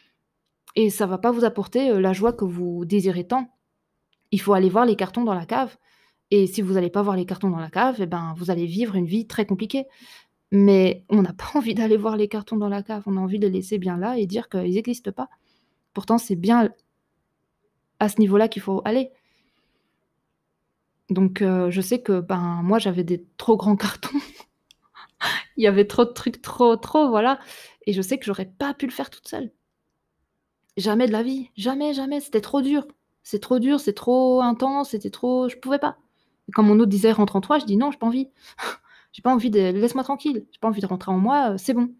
et ça va pas vous apporter, la joie que vous désirez tant. Il faut aller voir les cartons dans la cave et si vous allez pas voir les cartons dans la cave et ben, vous allez vivre une vie très compliquée. Mais on n'a pas envie d'aller voir les cartons dans la cave, on a envie de les laisser bien là et dire qu'ils n'existent pas. Pourtant, c'est bien à ce niveau-là qu'il faut aller. Donc je sais que, ben, moi, j'avais des trop grands cartons. Il y avait trop de trucs, trop, voilà et je sais que j'aurais pas pu le faire toute seule. Jamais de la vie, jamais, jamais, c'était trop dur. C'est trop dur, c'est trop intense, c'était trop je pouvais pas. Et quand mon autre disait: «Rentre en toi», je dis: «Non, j'ai pas envie. J'ai pas envie de laisse-moi tranquille, j'ai pas envie de rentrer en moi, c'est bon.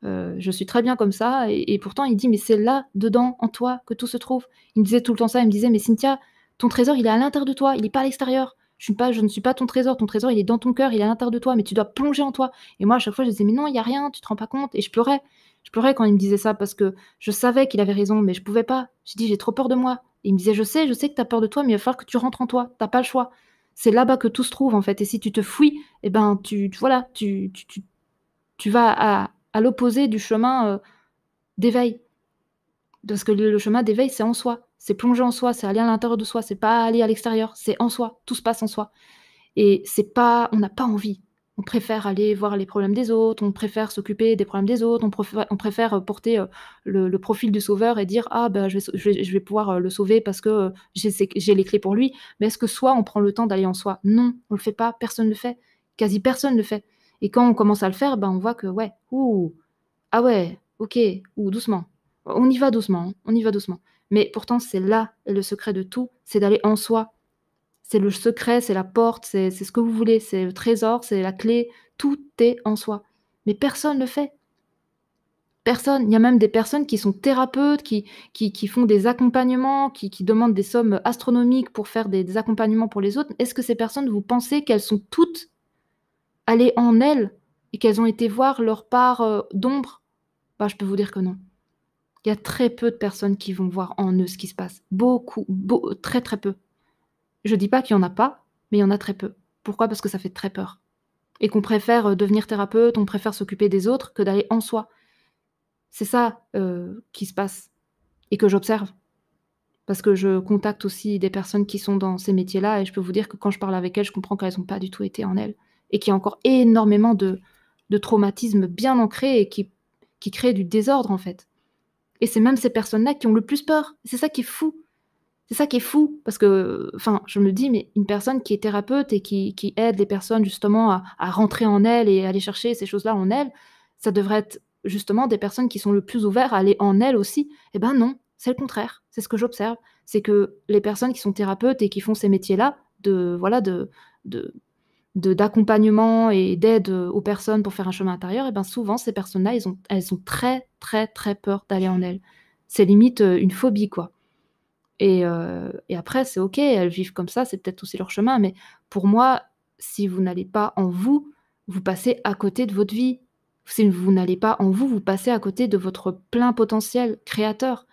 Je suis très bien comme ça» et pourtant il dit: «Mais c'est là, dedans, en toi, que tout se trouve». Il me disait tout le temps ça, il me disait: «Mais Cynthia, ton trésor, il est à l'intérieur de toi, il est pas à l'extérieur. Je ne suis pas ton trésor, il est dans ton cœur, il est à l'intérieur de toi, mais tu dois plonger en toi». Et moi, à chaque fois, je disais: «Mais non, il y a rien, tu te rends pas compte» et je pleurais. Je pleurais quand il me disait ça parce que je savais qu'il avait raison, mais je pouvais pas. J'ai dit: «J'ai trop peur de moi». Et il me disait: je sais que tu as peur de toi, mais il va falloir que tu rentres en toi, tu as pas le choix. C'est là-bas que tout se trouve, en fait et si tu te fuis et ben, voilà, tu vas à l'opposé du chemin, d'éveil. Parce que le chemin d'éveil, c'est en soi. C'est plonger en soi, c'est aller à l'intérieur de soi, c'est pas aller à l'extérieur, c'est en soi, tout se passe en soi et c'est pas on n'a pas envie. On préfère aller voir les problèmes des autres, on préfère s'occuper des problèmes des autres, on préfère, porter, le profil du sauveur et dire: «Ah bah, je vais pouvoir, le sauver parce que, j'ai les clés pour lui». Mais est-ce que soi, on prend le temps d'aller en soi? Non, on le fait pas, personne le fait. Quasi personne le fait et quand on commence à le faire, ben, on voit que ouais, ouh, ah ouais, OK, ouh, doucement. On y va doucement, hein, on y va doucement. Mais pourtant, c'est là le secret de tout, c'est d'aller en soi. C'est le secret, c'est la porte, c'est ce que vous voulez, c'est le trésor, c'est la clé, tout est en soi. Mais personne ne le fait. Personne. Il y a même des personnes qui sont thérapeutes, qui font des accompagnements, qui demandent des sommes astronomiques pour faire des accompagnements pour les autres. Est-ce que ces personnes, vous pensez qu'elles sont toutes allées en elles et qu'elles ont été voir leur part, d'ombre? Bah, je peux vous dire que non. Il y a très peu de personnes qui vont voir en eux ce qui se passe. Beaucoup, très, très peu. Je dis pas qu'il y en a pas, mais il y en a très peu. Pourquoi? Parce que ça fait très peur et qu'on préfère, devenir thérapeute, on préfère s'occuper des autres que d'aller en soi. C'est ça, qui se passe et que j'observe. Parce que je contacte aussi des personnes qui sont dans ces métiers-là et je peux vous dire que quand je parle avec elles, je comprends qu'elles ont pas du tout été en elles et qu'il y a encore énormément de traumatismes bien ancrés et qui créent du désordre, en fait et c'est même ces personnes-là qui ont le plus peur. C'est ça qui est fou. C'est ça qui est fou parce que, enfin, je me dis: «Mais une personne qui est thérapeute et qui aide les personnes justement à rentrer en elles et aller chercher ces choses-là en elles, ça devrait être justement des personnes qui sont le plus ouverts à aller en elles aussi». Eh ben non, c'est le contraire. C'est ce que j'observe. C'est que les personnes qui sont thérapeutes et qui font ces métiers-là de voilà, de d'accompagnement et d'aide, aux personnes pour faire un chemin intérieur et ben souvent ces personnes-là, elles ont très, très, très peur d'aller en elles. C'est limite, une phobie, quoi. Et après c'est OK, elles vivent comme ça, c'est peut-être aussi leur chemin, mais pour moi, si vous n'allez pas en vous, vous passez à côté de votre vie. Si vous n'allez pas en vous, vous passez à côté de votre plein potentiel créateur.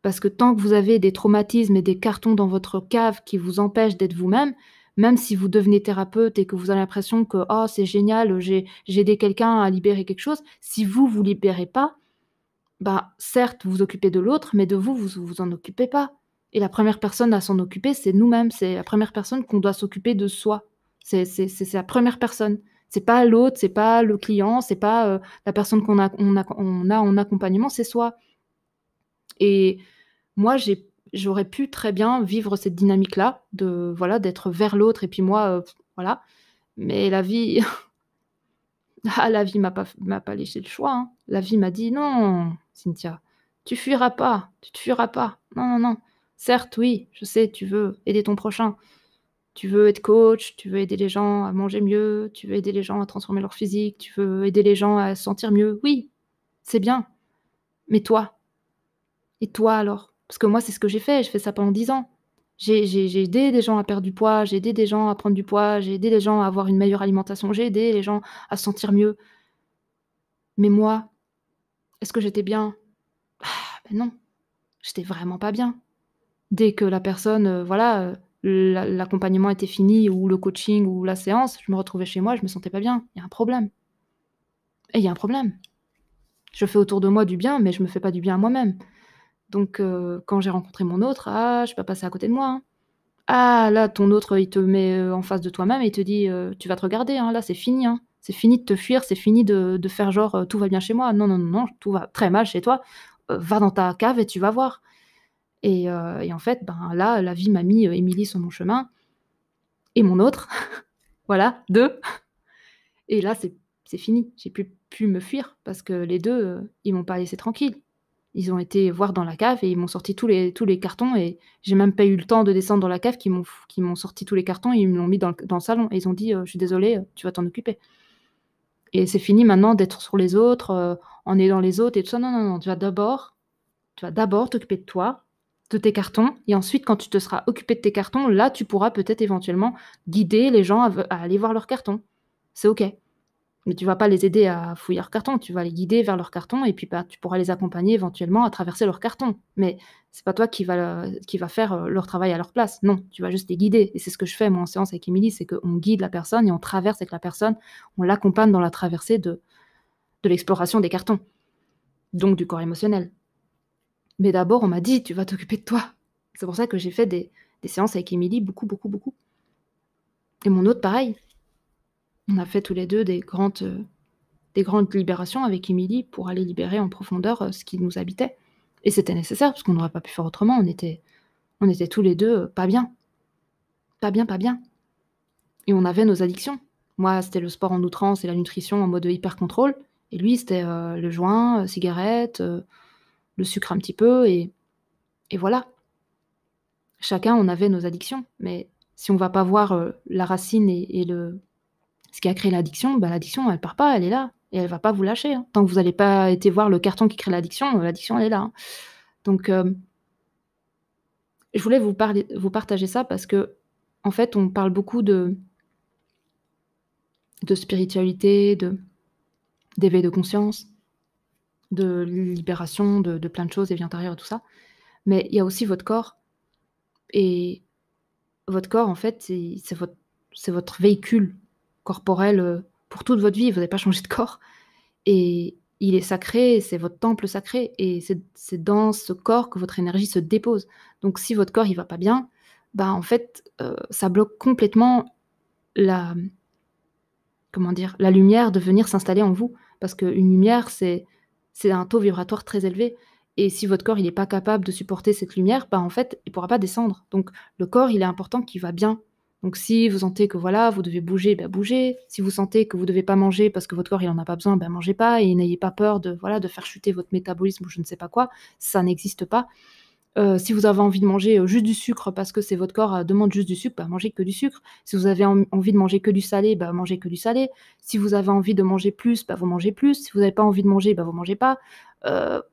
Parce que tant que vous avez des traumatismes et des cartons dans votre cave qui vous empêchent d'être vous-même, même si vous devenez thérapeute et que vous avez l'impression que: «Oh c'est génial, j'ai aidé quelqu'un à libérer quelque chose», si vous, vous libérez pas, bah, certes, vous vous occupez de l'autre, mais de vous, vous en occupez pas et la première personne à s'en occuper, c'est nous-mêmes. C'est la première personne qu'on doit s'occuper de soi. C'est la première personne. C'est pas l'autre, c'est pas le client, c'est pas, la personne qu'on a en accompagnement, c'est soi et moi, j'aurais pu très bien vivre cette dynamique-là de voilà, d'être vers l'autre et puis moi, voilà, mais la vie la vie m'a pas laissé le choix, hein. La vie m'a dit: «Non, Cynthia, tu fuiras pas, tu te fuiras pas. Non, non, non. Certes, oui, je sais, tu veux aider ton prochain. Tu veux être coach, tu veux aider les gens à manger mieux, tu veux aider les gens à transformer leur physique, tu veux aider les gens à se sentir mieux. Oui, c'est bien. Mais toi? Et toi alors?» Parce que moi, c'est ce que j'ai fait ça pendant 10 ans. J'ai aidé des gens à perdre du poids, j'ai aidé des gens à prendre du poids, j'ai aidé les gens à avoir une meilleure alimentation, j'ai aidé les gens à se sentir mieux. Mais moi, est-ce que j'étais bien? Non, j'étais vraiment pas bien. Dès que la personne, voilà, l'accompagnement était fini ou le coaching ou la séance, je me retrouvais chez moi, je me sentais pas bien. Il y a un problème et il y a un problème. Je fais autour de moi du bien, mais je me fais pas du bien à moi-même. Donc quand j'ai rencontré mon autre, ah, je suis pas passée à côté de moi, hein. Ah là, ton autre, il te met, en face de toi-même et il te dit, «Tu vas te regarder, hein, là, c'est fini, hein. C'est fini de te fuir, c'est fini de faire genre, tout va bien chez moi. Non, non, non, non, tout va très mal chez toi. Va dans ta cave et tu vas voir». Et en fait, ben, là, la vie m'a mis, Émilie sur mon chemin et mon autre, voilà, 2 et là, c'est fini. J'ai plus pu me fuir parce que les 2, ils m'ont pas laissé tranquille. Ils ont été voir dans la cave et ils m'ont sorti tous les cartons et j'ai même pas eu le temps de descendre dans la cave qu'ils m'ont sorti tous les cartons et ils me l'ont mis dans le salon et ils ont dit: «Je suis désolée, tu vas t'en occuper et c'est fini maintenant d'être sur les autres, en aidant les autres et tout ça. Non, non, non, tu vas d'abord t'occuper de toi, de tes cartons et ensuite quand tu te seras occupé de tes cartons, là, tu pourras peut-être éventuellement guider les gens à aller voir leurs cartons. C'est OK». Mais tu vas pas les aider à fouiller leurs cartons, tu vas les guider vers leurs cartons et puis, bah, tu pourras les accompagner éventuellement à traverser leurs cartons. Mais c'est pas toi qui va faire, leur travail à leur place. Non, tu vas juste les guider et c'est ce que je fais moi en séance avec Émilie, c'est qu'on guide la personne et on traverse avec la personne, on l'accompagne dans la traversée de l'exploration des cartons, donc du corps émotionnel. Mais d'abord, on m'a dit: «Tu vas t'occuper de toi». C'est pour ça que j'ai fait des séances avec Émilie, beaucoup, beaucoup, beaucoup et mon autre pareil. On a fait tous les 2 des grandes libérations avec Émilie pour aller libérer en profondeur, ce qui nous habitait et c'était nécessaire parce qu'on n'aurait pas pu faire autrement. On était tous les 2 pas bien, pas bien, pas bien et on avait nos addictions. Moi, c'était le sport en outrance et la nutrition en mode hyper contrôle et lui, c'était, le joint, cigarette, le sucre un petit peu et voilà. Chacun, on avait nos addictions, mais si on va pas voir, la racine et le ce qui a créé l'addiction, bah, l'addiction, elle part pas, elle est là et elle va pas vous lâcher, hein. Tant que vous allez pas été voir le carton qui crée l'addiction, elle est là, hein. Donc, je voulais vous partager ça parce qu'en fait, on parle beaucoup de spiritualité, d'éveil de conscience, de libération de plein de choses, des vies antérieures et tout ça. Mais il y a aussi votre corps et votre corps, en fait, c'est votre véhicule corporel, pour toute votre vie. Vous n'avez pas changé de corps. Et il est sacré, c'est votre temple sacré et c'est dans ce corps que votre énergie se dépose. Donc si votre corps il va pas bien, bah, en fait, ça bloque complètement la comment dire? La lumière de venir s'installer en vous. Parce qu'une lumière, c'est un taux vibratoire très élevé et si votre corps il est pas capable de supporter cette lumière, bah, en fait, il pourra pas descendre. Donc le corps, il est important qu'il va bien. Donc si vous sentez que voilà, vous devez bouger, bah, bougez. Si vous sentez que vous devez pas manger parce que votre corps il en a pas besoin, bah, mangez pas et n'ayez pas peur de voilà, de faire chuter votre métabolisme ou je ne sais pas quoi, ça n'existe pas. Si vous avez envie de manger, juste du sucre parce que c'est votre corps, demande juste du sucre, bah, mangez que du sucre. Si vous avez envie de manger que du salé, bah, mangez que du salé. Si vous avez envie de manger plus, bah, vous mangez plus. Si vous n'avez pas envie de manger, bah, vous mangez pas.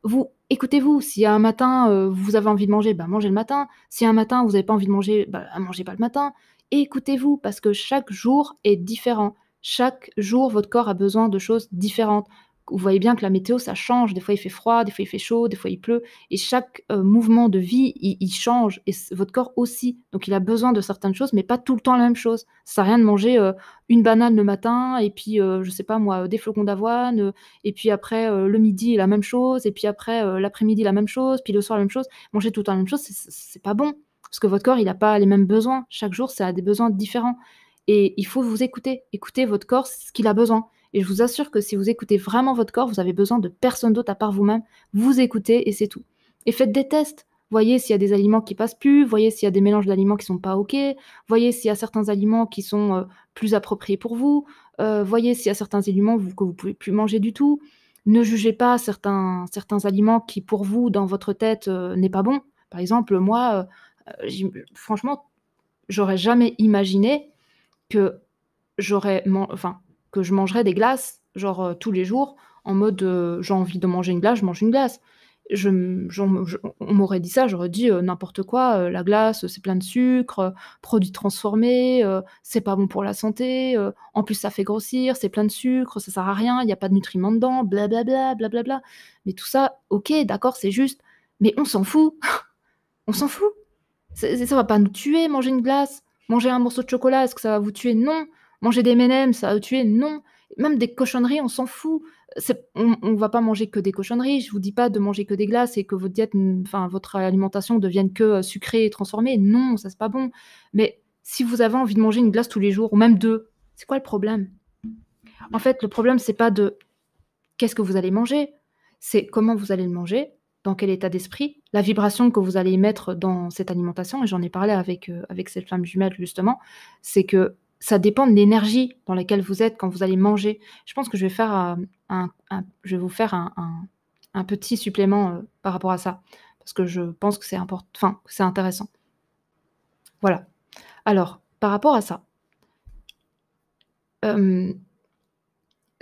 Vous écoutez-vous, si un matin, vous avez envie de manger, bah, mangez le matin. Si un matin vous n'avez pas envie de manger, bah, mangez pas le matin. Écoutez-vous parce que chaque jour est différent. Chaque jour, votre corps a besoin de choses différentes. Vous voyez bien que la météo, ça change. Des fois, il fait froid, des fois, il fait chaud, des fois, il pleut et chaque, mouvement de vie, il change et votre corps aussi. Donc il a besoin de certaines choses, mais pas tout le temps la même chose. Ça sert à rien de manger, une banane le matin et puis, je sais pas moi, des flocons d'avoine, et puis après, le midi la même chose et puis après, l'après-midi la même chose, puis le soir la même chose. Manger tout le temps la même chose, c'est pas bon. Parce que votre corps, il a pas les mêmes besoins. Chaque jour, ça a des besoins différents et il faut vous écouter. Écoutez votre corps, ce qu'il a besoin et je vous assure que si vous écoutez vraiment votre corps, vous avez besoin de personne d'autre à part vous-même. Vous écoutez et c'est tout et faites des tests. Voyez s'il y a des aliments qui passent plus, voyez s'il y a des mélanges d'aliments qui sont pas OK, voyez s'il y a certains aliments qui sont, plus appropriés pour vous, voyez s'il y a certains aliments que vous pouvez plus manger du tout. Ne jugez pas certains aliments qui pour vous, dans votre tête, n'est pas bon. Par exemple, moi, franchement, j'aurais jamais imaginé que enfin, que je mangerais des glaces, genre, tous les jours en mode, j'ai envie de manger une glace, je mange une glace. Je m j'en je On m'aurait dit ça, j'aurais dit, n'importe quoi, la glace, c'est plein de sucre, produits transformés, c'est pas bon pour la santé, en plus ça fait grossir, c'est plein de sucre, ça sert à rien, il y a pas de nutriments dedans, blablabla, blablabla. Mais tout ça, OK, d'accord, c'est juste, mais on s'en fout, on s'en fout. Ça va pas nous tuer, manger une glace. Manger un morceau de chocolat, est-ce que ça va vous tuer? Non. Manger des M&M's, ça va vous tuer? Non. Même des cochonneries, on s'en fout. On va pas manger que des cochonneries. Je vous dis pas de manger que des glaces et que votre diète, enfin votre alimentation devienne que, sucrée et transformée. Non, ça c'est pas bon. Mais si vous avez envie de manger une glace tous les jours ou même 2, c'est quoi le problème? En fait, le problème, c'est pas de qu'est-ce que vous allez manger? C'est comment vous allez le manger, dans quel état d'esprit, la vibration que vous allez émettre dans cette alimentation et j'en ai parlé avec cette flamme jumelle justement, c'est que ça dépend de l'énergie dans laquelle vous êtes quand vous allez manger. Je pense que je vais faire, je vais vous faire un petit supplément, par rapport à ça, parce que je pense que enfin, que c'est intéressant. Voilà. Alors, par rapport à ça, hem,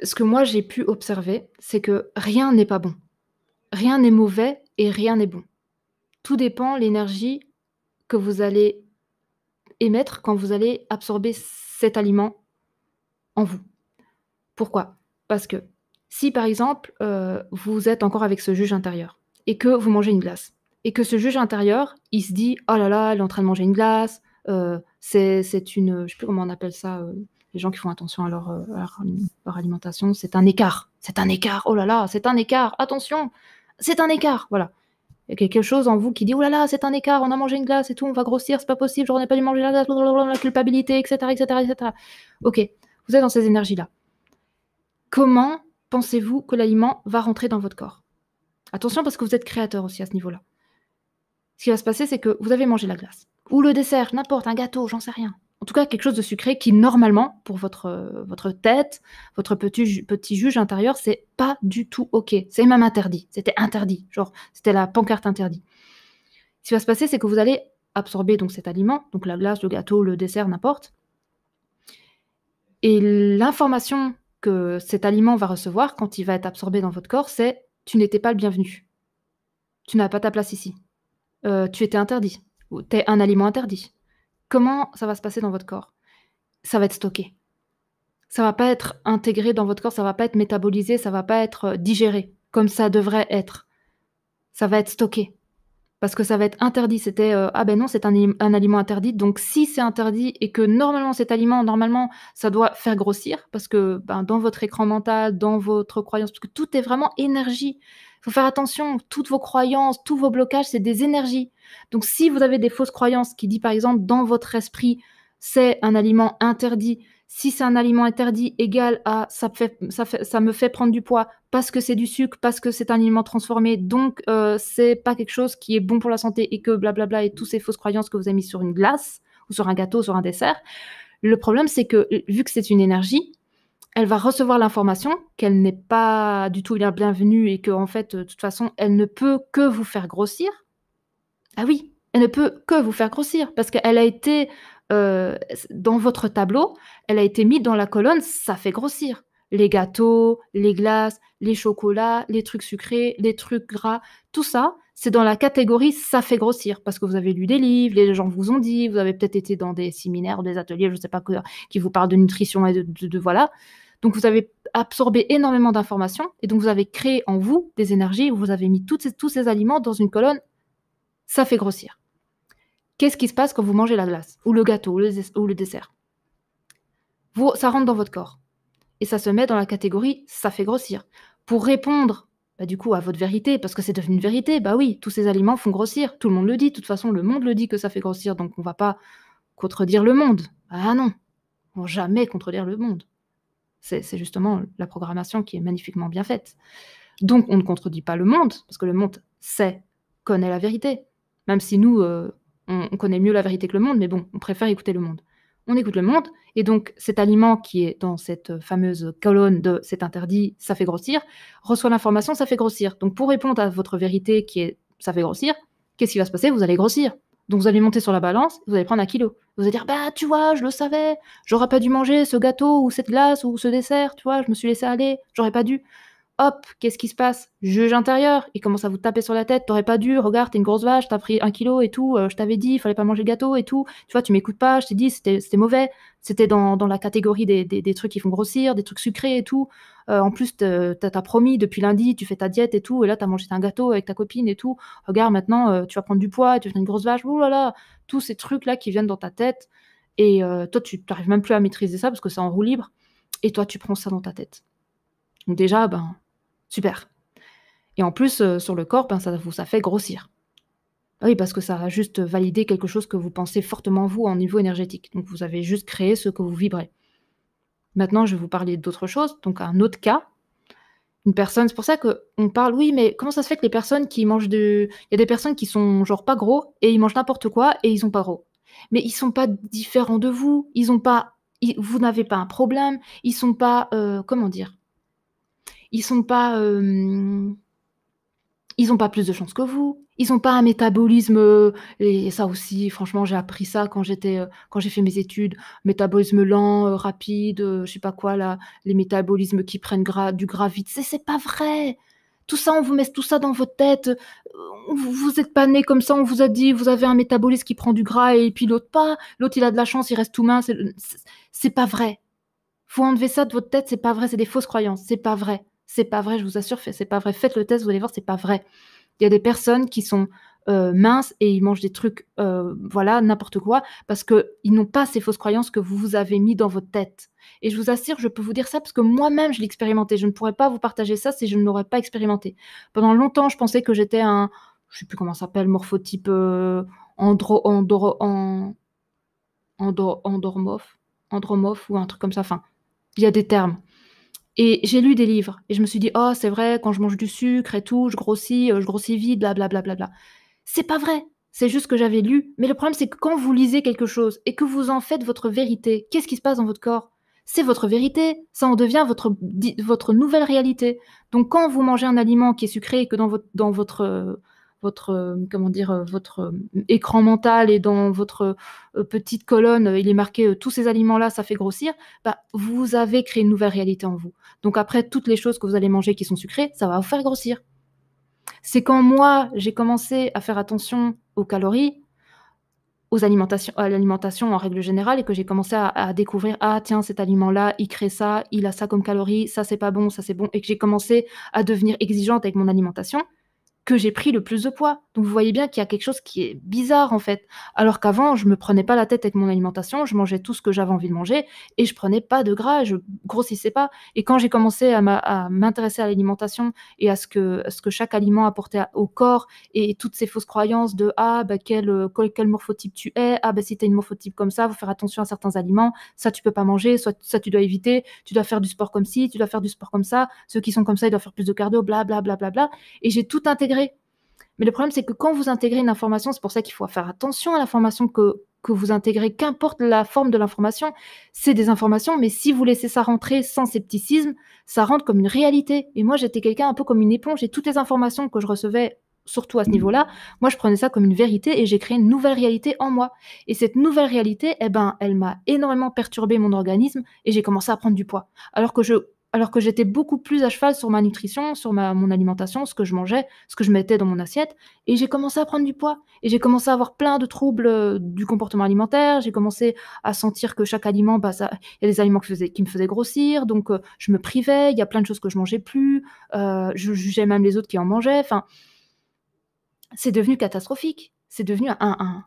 ce que moi j'ai pu observer, c'est que rien n'est pas bon. Rien n'est mauvais et rien n'est bon. Tout dépend l'énergie que vous allez émettre quand vous allez absorber cet aliment en vous. Pourquoi? Parce que si, par exemple, vous êtes encore avec ce juge intérieur et que vous mangez une glace et que ce juge intérieur, il se dit: «Oh là là, elle est en train de manger une glace, c'est une», je sais plus comment on appelle ça, les gens qui font attention à leur alimentation, c'est un écart, oh là là, c'est un écart, attention, c'est un écart, voilà. Il y a quelque chose en vous qui dit: «Oh là là, c'est un écart, on a mangé une glace et tout, on va grossir, c'est pas possible, j'aurais pas dû manger la glace, blablabla, la culpabilité» et cetera et cetera et cetera. OK, vous êtes dans ces énergies-là. Comment pensez-vous que l'aliment va rentrer dans votre corps? Attention parce que vous êtes créateur aussi à ce niveau-là. Ce qui va se passer, c'est que vous avez mangé la glace ou le dessert, n'importe, un gâteau, j'en sais rien. En tout cas, quelque chose de sucré qui normalement, pour votre tête, votre petit juge intérieur, c'est pas du tout OK. C'est même interdit. C'était interdit, genre, c'était la pancarte interdit. Ce qui va se passer, c'est que vous allez absorber donc cet aliment, donc la glace, le gâteau, le dessert, n'importe, et l'information que cet aliment va recevoir quand il va être absorbé dans votre corps, c'est: «Tu n'étais pas le bienvenu. Tu n'as pas ta place ici. Tu étais interdit ou tu es un aliment interdit». Comment ça va se passer dans votre corps? Ça va être stocké. Ça va pas être intégré dans votre corps, ça va pas être métabolisé, ça va pas être, digéré comme ça devrait être. Ça va être stocké. Parce que ça va être interdit. C'était, «Ah ben non, c'est un aliment interdit, donc si c'est interdit et que normalement cet aliment, normalement, ça doit faire grossir», parce que, ben, dans votre écran mental, dans votre croyance, parce que tout est vraiment énergie. Il faut faire attention, toutes vos croyances, tous vos blocages, c'est des énergies. Donc si vous avez des fausses croyances qui dit, par exemple, dans votre esprit: «C'est un aliment interdit», si c'est un aliment interdit égal à ça me fait prendre du poids parce que c'est du sucre, parce que c'est un aliment transformé, donc c'est pas quelque chose qui est bon pour la santé et que blablabla et tous ces fausses croyances que vous avez mis sur une glace ou sur un gâteau, sur un dessert. Le problème, c'est que, vu que c'est une énergie, elle va recevoir l'information qu'elle n'est pas du tout la bienvenue et qu'en fait, de toute façon, elle ne peut que vous faire grossir. Ah oui, elle ne peut que vous faire grossir parce qu'elle a été, dans votre tableau, elle a été mise dans la colonne «ça fait grossir». Les gâteaux, les glaces, les chocolats, les trucs sucrés, les trucs gras, tout ça, c'est dans la catégorie «ça fait grossir» parce que vous avez lu des livres, les gens vous ont dit, vous avez peut-être été dans des séminaires, des ateliers, je ne sais pas quoi, qui vous parlent de nutrition et de voilà. Donc vous avez absorbé énormément d'informations et donc vous avez créé en vous des énergies, vous avez mis tous ces aliments dans une colonne «ça fait grossir». Qu'est-ce qui se passe quand vous mangez la glace ou le gâteau ou le dessert? Ça rentre dans votre corps et ça se met dans la catégorie «ça fait grossir». Pour répondre, bah, du coup, à votre vérité, parce que c'est devenu une vérité, bah oui, tous ces aliments font grossir. Tout le monde le dit, de toute façon, le monde le dit que ça fait grossir, donc on va pas contredire le monde. Ah non, on va jamais contredire le monde. C'est justement la programmation qui est magnifiquement bien faite. Donc on ne contredit pas le monde, parce que le monde connaît la vérité. Même si nous, on connaît mieux la vérité que le monde, mais bon, on préfère écouter le monde. On écoute le monde et donc cet aliment qui est dans cette fameuse colonne de «c'est interdit, ça fait grossir», reçoit l'information «ça fait grossir». Donc pour répondre à votre vérité qui est «ça fait grossir», qu'est-ce qui va se passer? Vous allez grossir. Donc vous allez monter sur la balance, vous allez prendre 1 kilogramme. Vous allez dire: «Bah, tu vois, je le savais, j'aurais pas dû manger ce gâteau ou cette glace ou ce dessert, tu vois? Je me suis laissé aller, j'aurais pas dû». Hop, qu'est-ce qui se passe? Juge intérieur, il commence à vous taper sur la tête: «Tu aurais pas dû, regarde, tu es une grosse vache, tu as pris 1 kilogramme et tout, je t'avais dit, il fallait pas manger le gâteau et tout. Tu vois, tu m'écoutes pas, je t'ai dit, c'était mauvais. C'était dans la catégorie des trucs qui font grossir, des trucs sucrés et tout. En plus, tu as promis depuis lundi, tu fais ta diète et tout et là, tu as mangé un gâteau avec ta copine et tout. Regarde maintenant, tu vas prendre du poids, tu vas devenir une grosse vache». Ouh là là! Tous ces trucs-là qui viennent dans ta tête et toi, tu arrives même plus à maîtriser ça parce que c'est en roue libre et toi, tu prends ça dans ta tête. Donc déjà, ben, super. Et en plus, sur le corps, ben, ça fait grossir. Ah oui, parce que ça a juste validé quelque chose que vous pensez fortement vous, en niveau énergétique. Donc vous avez juste créé ce que vous vibrez. Maintenant, je vais vous parler d'autre chose, donc un autre cas. Une personne c'est pour ça qu'on parle: «Oui, mais comment ça se fait que les personnes qui mangent de» il y a des personnes qui sont genre pas gros et ils mangent n'importe quoi et ils sont pas gros. Mais ils sont pas différents de vous, ils ont pas vous n'avez pas un problème, ils sont pas, comment dire? Ils sont pas, ils ont pas plus de chance que vous. Ils ont pas un métabolisme, et ça aussi franchement j'ai appris ça quand j'ai fait mes études. Métabolisme lent, rapide, je sais pas quoi là, les métabolismes qui prennent du gras vite. C'est pas vrai! Tout ça, on vous met tout ça dans votre tête, vous êtes pas nés comme ça, on vous a dit: «Vous avez un métabolisme qui prend du gras et puis l'autre pas. L'autre il a de la chance, il reste tout mince» c'est pas vrai. Faut enlever ça de votre tête, c'est pas vrai, c'est des fausses croyances, c'est pas vrai. C'est pas vrai, je vous assure, c'est pas vrai. Faites le test, vous allez voir, c'est pas vrai. Il y a des personnes qui sont, minces et ils mangent des trucs, voilà, n'importe quoi, parce qu'ils n'ont pas ces fausses croyances que vous vous avez mis dans votre tête et je vous assure, je peux vous dire ça parce que moi-même je l'ai expérimenté. Je ne pourrais pas vous partager ça si je ne l'aurais pas expérimenté. Pendant longtemps, je pensais que j'étais un je sais plus comment ça s'appelle, morphotype, endormorphe andromorphe ou un truc comme ça, enfin, il y a des termes. Et j'ai lu des livres et je me suis dit: «Oh c'est vrai, quand je mange du sucre et tout, je grossis vite, bla bla bla bla bla». C'est pas vrai, c'est juste que j'avais lu, mais le problème c'est que quand vous lisez quelque chose et que vous en faites votre vérité, qu'est-ce qui se passe dans votre corps? C'est votre vérité, ça en devient votre nouvelle réalité. Donc quand vous mangez un aliment qui est sucré et que dans votre, comment dire? Écran mental et dans votre, petite colonne, il est marqué, «Tous ces aliments-là, ça fait grossir», bah, vous avez créé une nouvelle réalité en vous. Donc après toutes les choses que vous allez manger qui sont sucrées, ça va vous faire grossir. C'est quand moi, j'ai commencé à faire attention aux calories, à l'alimentation en règle générale et que j'ai commencé à découvrir: «Ah tiens, cet aliment-là, il crée ça, il a ça comme calories, ça c'est pas bon, ça c'est bon» et que j'ai commencé à devenir exigeante avec mon alimentation, que j'ai pris le plus de poids. Donc vous voyez bien qu'il y a quelque chose qui est bizarre, en fait. Alors qu'avant, je me prenais pas la tête avec mon alimentation, je mangeais tout ce que j'avais envie de manger et je prenais pas de gras, je grossissais pas. Et quand j'ai commencé à m'intéresser à l'alimentation et à ce que chaque aliment apportait au corps et toutes ces fausses croyances de ah bah quel morphotype tu es, ah bah si tu es une morphotype comme ça, faut faire attention à certains aliments, ça tu peux pas manger, soit ça tu dois éviter, tu dois faire du sport comme ci, tu dois faire du sport comme ça, ceux qui sont comme ça, ils doivent faire plus de cardio, bla bla bla bla bla. Et j'ai tout intégré. Mais le problème, c'est que quand vous intégrez une information, c'est pour ça qu'il faut faire attention à l'information que vous intégrez, qu'importe la forme de l'information. C'est des informations, mais si vous laissez ça rentrer sans scepticisme, ça rentre comme une réalité. Et moi, j'étais quelqu'un un peu comme une éponge et toutes les informations que je recevais, surtout à ce niveau-là, moi, je prenais ça comme une vérité et j'ai créé une nouvelle réalité en moi. Et cette nouvelle réalité, eh ben, elle m'a énormément perturbé mon organisme et j'ai commencé à prendre du poids. Alors que j'étais beaucoup plus à cheval sur ma nutrition, sur mon alimentation, ce que je mangeais, ce que je mettais dans mon assiette et j'ai commencé à prendre du poids et j'ai commencé à avoir plein de troubles, du comportement alimentaire. J'ai commencé à sentir que chaque aliment, bah, ça il y a des aliments qui me faisaient grossir donc je me privais. Il y a plein de choses que je mangeais plus, je jugeais même les autres qui en mangeaient. Enfin, c'est devenu catastrophique. C'est devenu un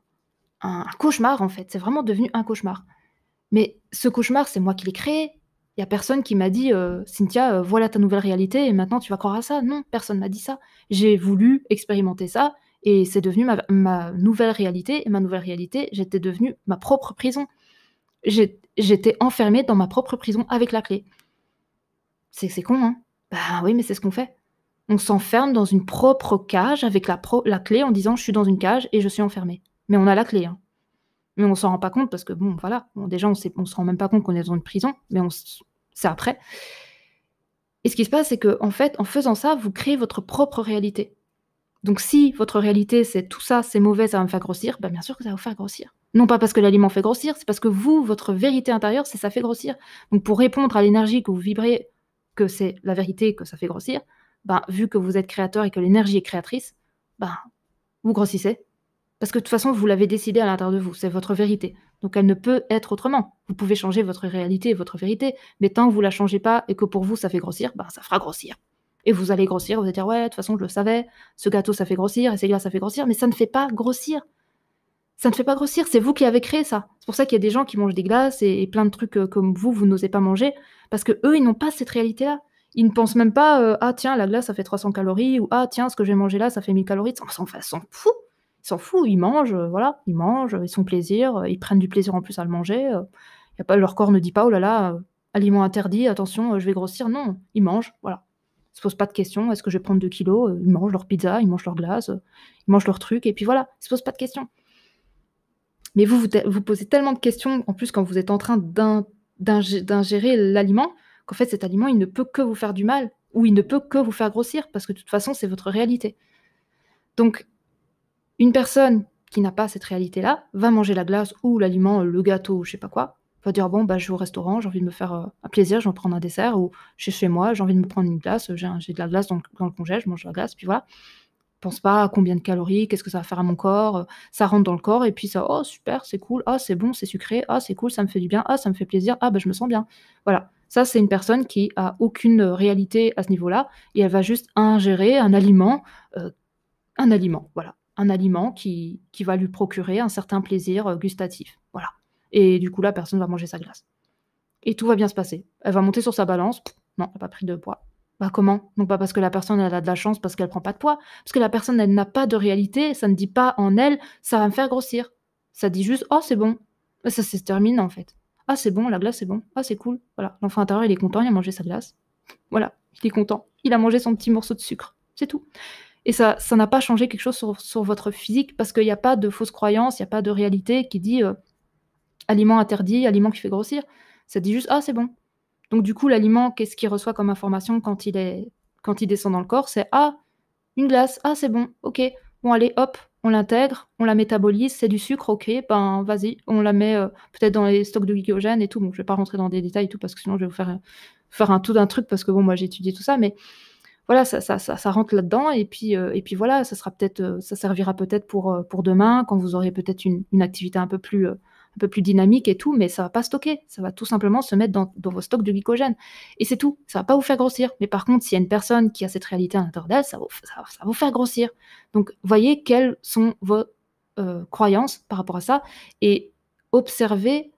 cauchemar, en fait. C'est vraiment devenu un cauchemar. Mais ce cauchemar, c'est moi qui l'ai créé. Il y a personne qui m'a dit, «Cynthia, voilà ta nouvelle réalité et maintenant tu vas croire à ça». Non, personne m'a dit ça. J'ai voulu expérimenter ça et c'est devenu ma nouvelle réalité et ma nouvelle réalité, j'étais devenue ma propre prison. J'étais enfermée dans ma propre prison avec la clé. C'est con, hein? Bah oui, mais c'est ce qu'on fait. On s'enferme dans une propre cage avec la clé en disant: «Je suis dans une cage et je suis enfermée». Mais on a la clé, hein. Mais on s'en rend pas compte parce que bon, voilà, bon déjà on se rend même pas compte qu'on est dans une prison, mais c'est après. Et ce qui se passe, c'est qu'en fait, en faisant ça, vous créez votre propre réalité. Donc si votre réalité, c'est tout ça, c'est mauvais, ça va me faire grossir, bah, bien sûr que ça va vous faire grossir. Non pas parce que l'aliment fait grossir, c'est parce que vous, votre vérité intérieure, c'est ça fait grossir. Donc pour répondre à l'énergie que vous vibrez, que c'est la vérité, que ça fait grossir, ben, vu que vous êtes créateur et que l'énergie est créatrice, ben, vous grossissez. Parce que de toute façon, vous l'avez décidé à l'intérieur de vous, c'est votre vérité. Donc elle ne peut être autrement. Vous pouvez changer votre réalité et votre vérité, mais tant que vous la changez pas et que pour vous ça fait grossir, bah, ça fera grossir. Et vous allez grossir, vous allez dire: «Ouais, de toute façon je le savais, ce gâteau ça fait grossir et ces glaces ça fait grossir», mais ça ne fait pas grossir. Ça ne fait pas grossir, c'est vous qui avez créé ça. C'est pour ça qu'il y a des gens qui mangent des glaces et plein de trucs, comme vous n'osez pas manger, parce qu'eux, ils n'ont pas cette réalité-là. Ils ne pensent même pas, «Ah tiens, la glace ça fait 300 calories» ou «Ah tiens, ce que je vais manger là, ça fait 1000 calories». S'en fout! Ils s'en foutent, ils mangent, voilà, ils mangent, ils se font plaisir, ils prennent du plaisir en plus à le manger, y a pas leur corps ne dit pas: «Oh là là, aliment interdit, attention, je vais grossir». Non, ils mangent, voilà. Ils se posent pas de questions: «Est-ce que je vais prendre 2 kilogrammes?» Ils mangent leur pizza, ils mangent leur glace, ils mangent leurs trucs et puis voilà, ils se posent pas de questions. Mais vous posez tellement de questions, en plus quand vous êtes en train d'ingérer l'aliment, qu'en fait cet aliment, il ne peut que vous faire du mal ou il ne peut que vous faire grossir parce que de toute façon, c'est votre réalité. Donc une personne qui n'a pas cette réalité-là va manger la glace ou l'aliment, le gâteau ou je sais pas quoi, va dire: «Bon, bah, je vais au restaurant, j'ai envie de me faire, un plaisir, je vais me prendre un dessert» ou «Je suis chez moi, j'ai envie de me prendre une glace, j'ai de la glace dans le congèle, je mange la glace» puis voilà. Pense pas à combien de calories, qu'est-ce que ça va faire à mon corps, ça rentre dans le corps et puis ça: «Oh super, c'est cool, ah c'est bon, c'est sucré, ah c'est cool, ça me fait du bien, ah ça me fait plaisir, ah bah je me sens bien». Voilà. Ça, c'est une personne qui a aucune, réalité à ce niveau-là et elle va juste ingérer un aliment, voilà. Un aliment qui va lui procurer un certain plaisir, gustatif, voilà et du coup, la personne va manger sa glace et tout va bien se passer. Elle va monter sur sa balance, non, elle a pas pris de poids. Bah, comment? Non pas parce que la personne, elle a de la chance parce qu'elle prend pas de poids, parce que la personne, elle n'a pas de réalité, ça ne dit pas en elle: «Ça va me faire grossir». Ça dit juste: «Oh, c'est bon». Bah, ça se termine, en fait. «Ah, c'est bon, la glace, c'est bon. Ah, c'est cool». Voilà, l'enfant intérieur, il est content, il a mangé sa glace. Voilà, il est content. Il a mangé son petit morceau de sucre, c'est tout. Et ça n'a pas changé quelque chose sur votre physique parce qu'il y a pas de fausse croyance, il y a pas de réalité qui dit, aliment interdit, aliment qui fait grossir. Ça dit juste: «Ah, c'est bon». Donc du coup, l'aliment, qu'est-ce qu'il reçoit comme information quand il descend dans le corps? C'est: «Ah, une glace. Ah, c'est bon. OK. Bon allez, hop, on l'intègre, on la métabolise, c'est du sucre, OK, ben vas-y, on la met, peut-être dans les stocks de glycogène et tout». Bon, je vais pas rentrer dans des détails et tout parce que sinon je vais vous faire un tout d'un truc parce que bon, moi j'ai étudié tout ça, mais voilà, ça rentre là-dedans et puis voilà, ça sera peut-être, ça servira peut-être pour demain quand vous aurez peut-être une activité un peu plus dynamique et tout, mais ça va pas stocker. Ça va tout simplement se mettre dans vos stocks de glycogène et c'est tout. Ça va pas vous faire grossir. Mais par contre, s'il y a une personne qui a cette réalité à l'intérieur d'elle, ça va vous faire grossir. Donc voyez quelles sont vos, croyances par rapport à ça et observez,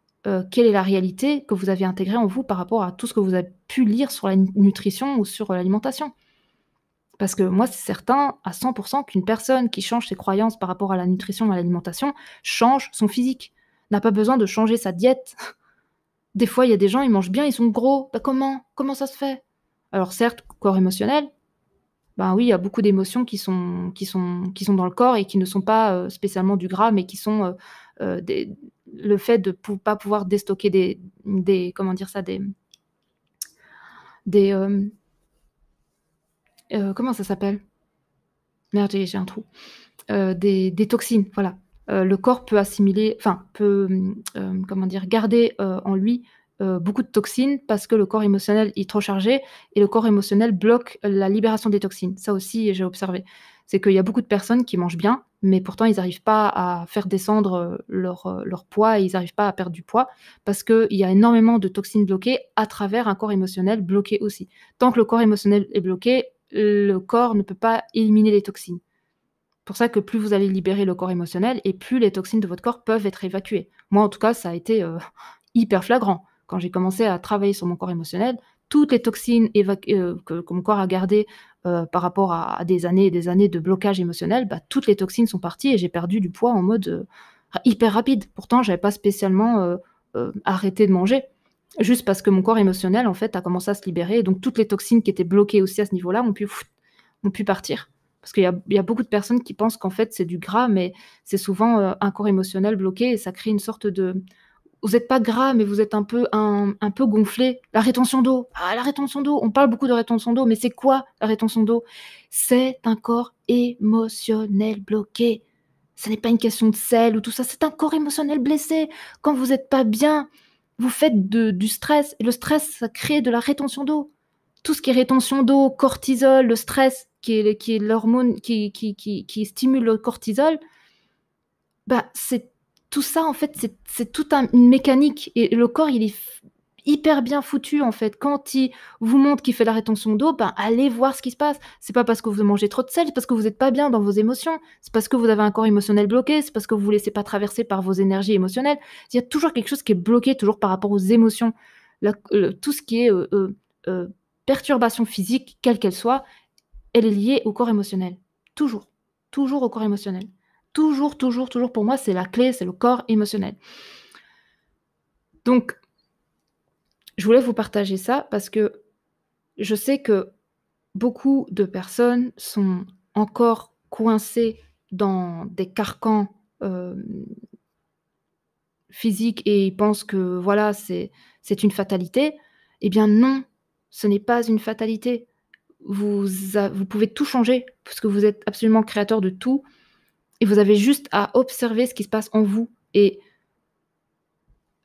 quelle est la réalité que vous avez intégrée en vous par rapport à tout ce que vous avez pu lire sur la nutrition ou sur, l'alimentation. Parce que moi, c'est certain à 100 qu'une personne qui change ses croyances par rapport à la nutrition et à l'alimentation change son physique. N'a pas besoin de changer sa diète. Des fois, il y a des gens, ils mangent bien, ils sont gros. Bah, comment? Comment ça se fait? Alors certes, corps émotionnel, ben oui, il y a beaucoup d'émotions qui sont dans le corps et qui ne sont pas, spécialement du gras, mais qui sont, des le fait de pas pouvoir déstocker des comment dire ça? Des, comment ça s'appelle? Merde, j'ai un trou. Des toxines, voilà. Le corps peut assimiler enfin peut, comment dire? Garder, en lui, beaucoup de toxines parce que le corps émotionnel est trop chargé et le corps émotionnel bloque la libération des toxines. Ça aussi, j'ai observé. C'est qu'il y a beaucoup de personnes qui mangent bien, mais pourtant ils n'arrivent pas à faire descendre, leur poids et ils n'arrivent pas à perdre du poids parce qu'il y a énormément de toxines bloquées à travers un corps émotionnel bloqué aussi. Tant que le corps émotionnel est bloqué, le corps ne peut pas éliminer les toxines. Pour ça que plus vous allez libérer le corps émotionnel et plus les toxines de votre corps peuvent être évacuées. Moi, en tout cas, ça a été, hyper flagrant. Quand j'ai commencé à travailler sur mon corps émotionnel, toutes les toxines que mon corps a gardées, par rapport à des années et des années de blocage émotionnel, bah, toutes les toxines sont parties et j'ai perdu du poids en mode, hyper rapide. Pourtant, j'avais pas spécialement, arrêté de manger. Juste parce que mon corps émotionnel, en fait, a commencé à se libérer et donc toutes les toxines qui étaient bloquées aussi à ce niveau-là ont pu partir. Parce qu'il y a beaucoup de personnes qui pensent qu'en fait, c'est du gras, mais c'est souvent, un corps émotionnel bloqué et ça crée une sorte de vous êtes pas gras, mais vous êtes un peu gonflé. La rétention d'eau, ah la rétention d'eau, on parle beaucoup de rétention d'eau, mais c'est quoi la rétention d'eau? C'est un corps émotionnel bloqué. Ce n'est pas une question de sel ou tout ça, c'est un corps émotionnel blessé. Quand vous êtes pas bien, vous faites du stress et le stress, ça crée de la rétention d'eau. Tout ce qui est rétention d'eau, cortisol, le stress qui est l'hormone qui stimule le cortisol, bah, c'est tout ça en fait, c'est tout une mécanique et le corps il est hyper bien foutu en fait. Quand il vous montre qu'il fait la rétention d'eau, ben, allez voir ce qui se passe. C'est pas parce que vous mangez trop de sel, c'est parce que vous êtes pas bien dans vos émotions. C'est parce que vous avez un corps émotionnel bloqué, c'est parce que vous vous laissez pas traverser par vos énergies émotionnelles. Il y a toujours quelque chose qui est bloqué, toujours par rapport aux émotions. Tout ce qui est, heu, perturbation physique, quelle qu'elle soit, elle est liée au corps émotionnel. Toujours. Toujours au corps émotionnel. Toujours, toujours, toujours pour moi, c'est la clé, c'est le corps émotionnel. Donc, je voulais vous partager ça parce que je sais que beaucoup de personnes sont encore coincées dans des carcans, hem, physiques et ils pensent que voilà, c'est une fatalité. Eh bien non, ce n'est pas une fatalité. Vous pouvez tout changer parce que vous êtes absolument créateur de tout et vous avez juste à observer ce qui se passe en vous et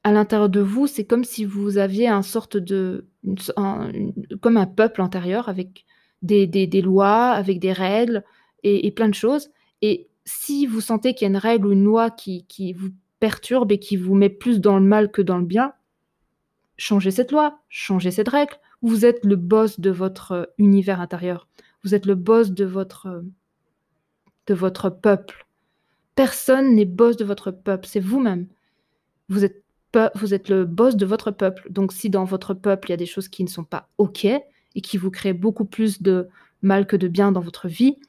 à l'intérieur de vous, c'est comme si vous aviez un sorte de une s un une comme un peuple intérieur avec des lois, avec des règles et plein de choses et si vous sentez qu'il y a une règle ou une loi qui vous perturbe et qui vous met plus dans le mal que dans le bien, changez cette loi, changez cette règle. Vous êtes le boss de votre, univers intérieur. Vous êtes le boss de votre peuple. Personne n'est boss de votre peuple, c'est vous-même. Vous êtes vous êtes le boss de votre peuple. Donc si dans votre peuple, il y a des choses qui ne sont pas OK et qui vous créent beaucoup plus de mal que de bien dans votre vie,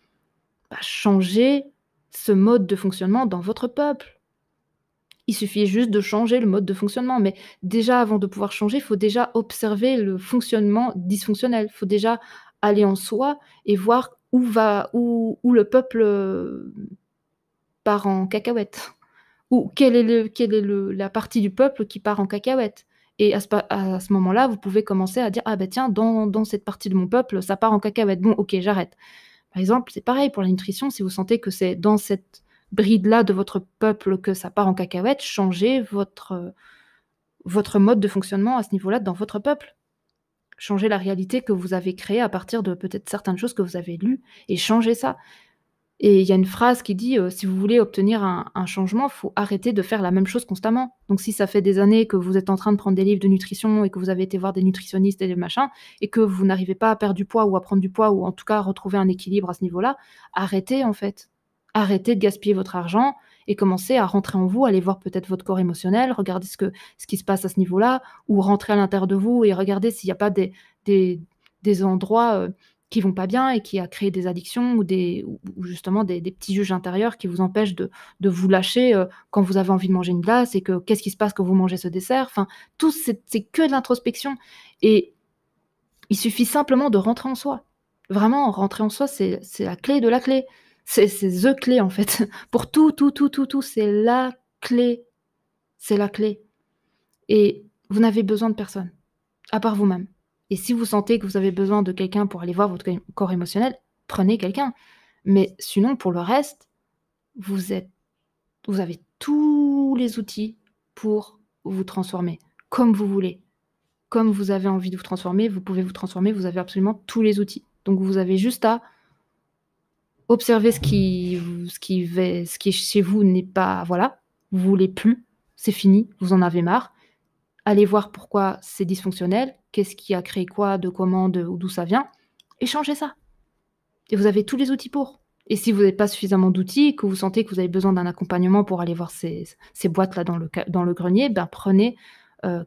bah, changez ce mode de fonctionnement dans votre peuple. Il suffit juste de changer le mode de fonctionnement, mais déjà avant de pouvoir changer, il faut déjà observer le fonctionnement dysfonctionnel. Il faut déjà aller en soi et voir où le peuple, part en cacahuète. Ou quel est le la partie du peuple qui part en cacahuète? Et à ce moment-là, vous pouvez commencer à dire: «Ah bah tiens, dans cette partie de mon peuple, ça part en cacahuète. Bon OK, j'arrête». Par exemple, c'est pareil pour la nutrition, si vous sentez que c'est dans cette bride-là de votre peuple que ça part en cacahuète, changez votre mode de fonctionnement à ce niveau-là dans votre peuple. Changez la réalité que vous avez créée à partir de peut-être certaines choses que vous avez lues et changez ça. Et il y a une phrase qui dit, «Si vous voulez obtenir un changement, faut arrêter de faire la même chose constamment». Donc si ça fait des années que vous êtes en train de prendre des livres de nutrition et que vous avez été voir des nutritionnistes et des machins et que vous n'arrivez pas à perdre du poids ou à prendre du poids ou en tout cas à retrouver un équilibre à ce niveau-là, arrêtez en fait. Arrêtez de gaspiller votre argent et commencez à rentrer en vous, aller voir peut-être votre corps émotionnel, regardez ce qui se passe à ce niveau-là ou rentrer à l'intérieur de vous et regardez s'il y a pas des des endroits, qui vont pas bien et qui a créé des addictions ou justement des petits juges intérieurs qui vous empêchent de vous lâcher, quand vous avez envie de manger une glace et que qu'est-ce qui se passe quand vous mangez ce dessert? Enfin, tout c'est que de l'introspection et il suffit simplement de rentrer en soi. Vraiment, rentrer en soi, c'est la clé de la clé. C'est the clé, en fait. Pour tout, tout, tout, tout, tout, c'est la clé. C'est la clé et vous n'avez besoin de personne, à part vous-même et si vous sentez que vous avez besoin de quelqu'un pour aller voir votre corps émotionnel, prenez quelqu'un. Mais sinon, pour le reste, vous êtes vous avez tous les outils pour vous transformer comme vous voulez. Comme vous avez envie de vous transformer, vous pouvez vous transformer, vous avez absolument tous les outils. Donc vous avez juste à observer ce qui est chez vous n'est pas voilà, vous voulez plus, c'est fini, vous en avez marre. Allez voir pourquoi c'est dysfonctionnel, qu'est-ce qui a créé quoi, de comment, de d'où ça vient et changez ça et vous avez tous les outils pour. Et si vous n'avez pas suffisamment d'outils, que vous sentez que vous avez besoin d'un accompagnement pour aller voir ces boîtes-là dans le grenier, ben prenez,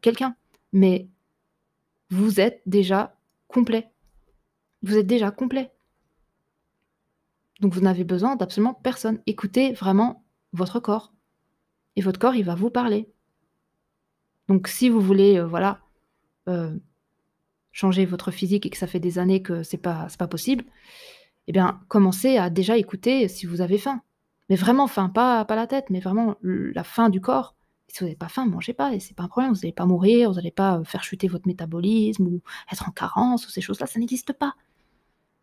quelqu'un. Mais vous êtes déjà complet. Vous êtes déjà complet. Donc vous n'avez besoin d'absolument personne. Écoutez vraiment votre corps et votre corps, il va vous parler. Donc si vous voulez, voilà, heu, changer votre physique et que ça fait des années que c'est pas possible, eh bien, commencez à déjà écouter si vous avez faim. Mais vraiment faim, pas la tête, mais vraiment la faim du corps. Et si vous n'avez pas faim, mangez pas et c'est pas un problème, vous allez pas mourir, vous allez pas, faire chuter votre métabolisme ou être en carence ou ces choses-là, ça n'existe pas.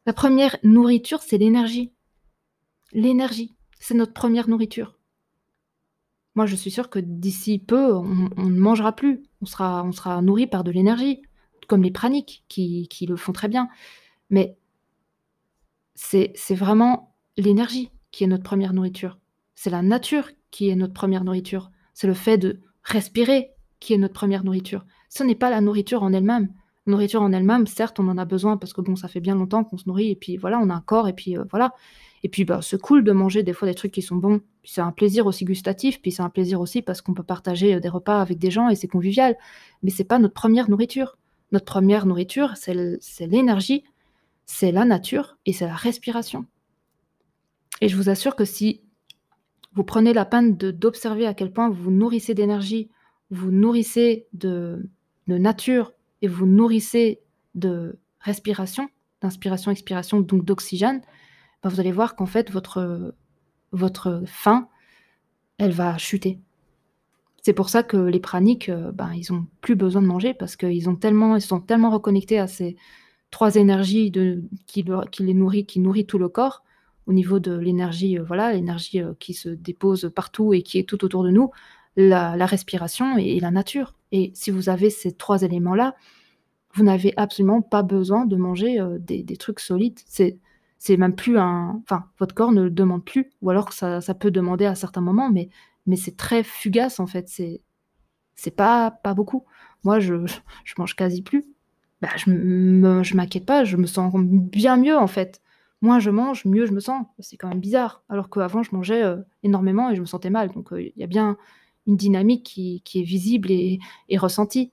La première nourriture, c'est l'énergie. L'énergie, c'est notre première nourriture. Moi, je suis sûre que d'ici peu, on ne mangera plus. On sera nourri par de l'énergie, comme les praniques qui le font très bien. Mais c'est vraiment l'énergie qui est notre première nourriture. C'est la nature qui est notre première nourriture. C'est le fait de respirer qui est notre première nourriture. Ce n'est pas la nourriture en elle-même. La nourriture en elle-même, certes, on en a besoin parce que bon, ça fait bien longtemps qu'on se nourrit et puis voilà, on a un corps et puis, voilà. Et puis, bah, c'est cool de manger des fois des trucs qui sont bons. Puis c'est un plaisir aussi gustatif, puis c'est un plaisir aussi parce qu'on peut partager, des repas avec des gens et c'est convivial. Mais c'est pas notre première nourriture. Notre première nourriture, c'est l'énergie, c'est la nature et c'est la respiration. Et je vous assure que si vous prenez la peine d'observer à quel point vous vous nourrissez d'énergie, vous vous nourrissez de nature et vous nourrissez de respiration, d'inspiration, expiration, donc d'oxygène, bah, vous allez voir qu'en fait votre faim, elle va chuter. C'est pour ça que les praniques, ben, ils ont plus besoin de manger parce ils sont tellement reconnectés à ces 3 énergies qui nourrit tout le corps, au niveau de l'énergie, voilà, l'énergie, qui se dépose partout et qui est tout autour de nous, la respiration et la nature et si vous avez ces 3 éléments-là, vous n'avez absolument pas besoin de manger, des trucs solides. C'est même plus un enfin, votre corps ne le demande plus ou alors que ça peut demander à certains moments mais c'est très fugace en fait, c'est pas beaucoup. moi je mange quasi plus. Bah, je m'inquiète pas, je me sens bien mieux, en fait. Moins je mange, mieux je me sens. C'est quand même bizarre. Alors qu'avant je mangeais, énormément et je me sentais mal. Donc, il y a bien une dynamique qui est visible et ressentie.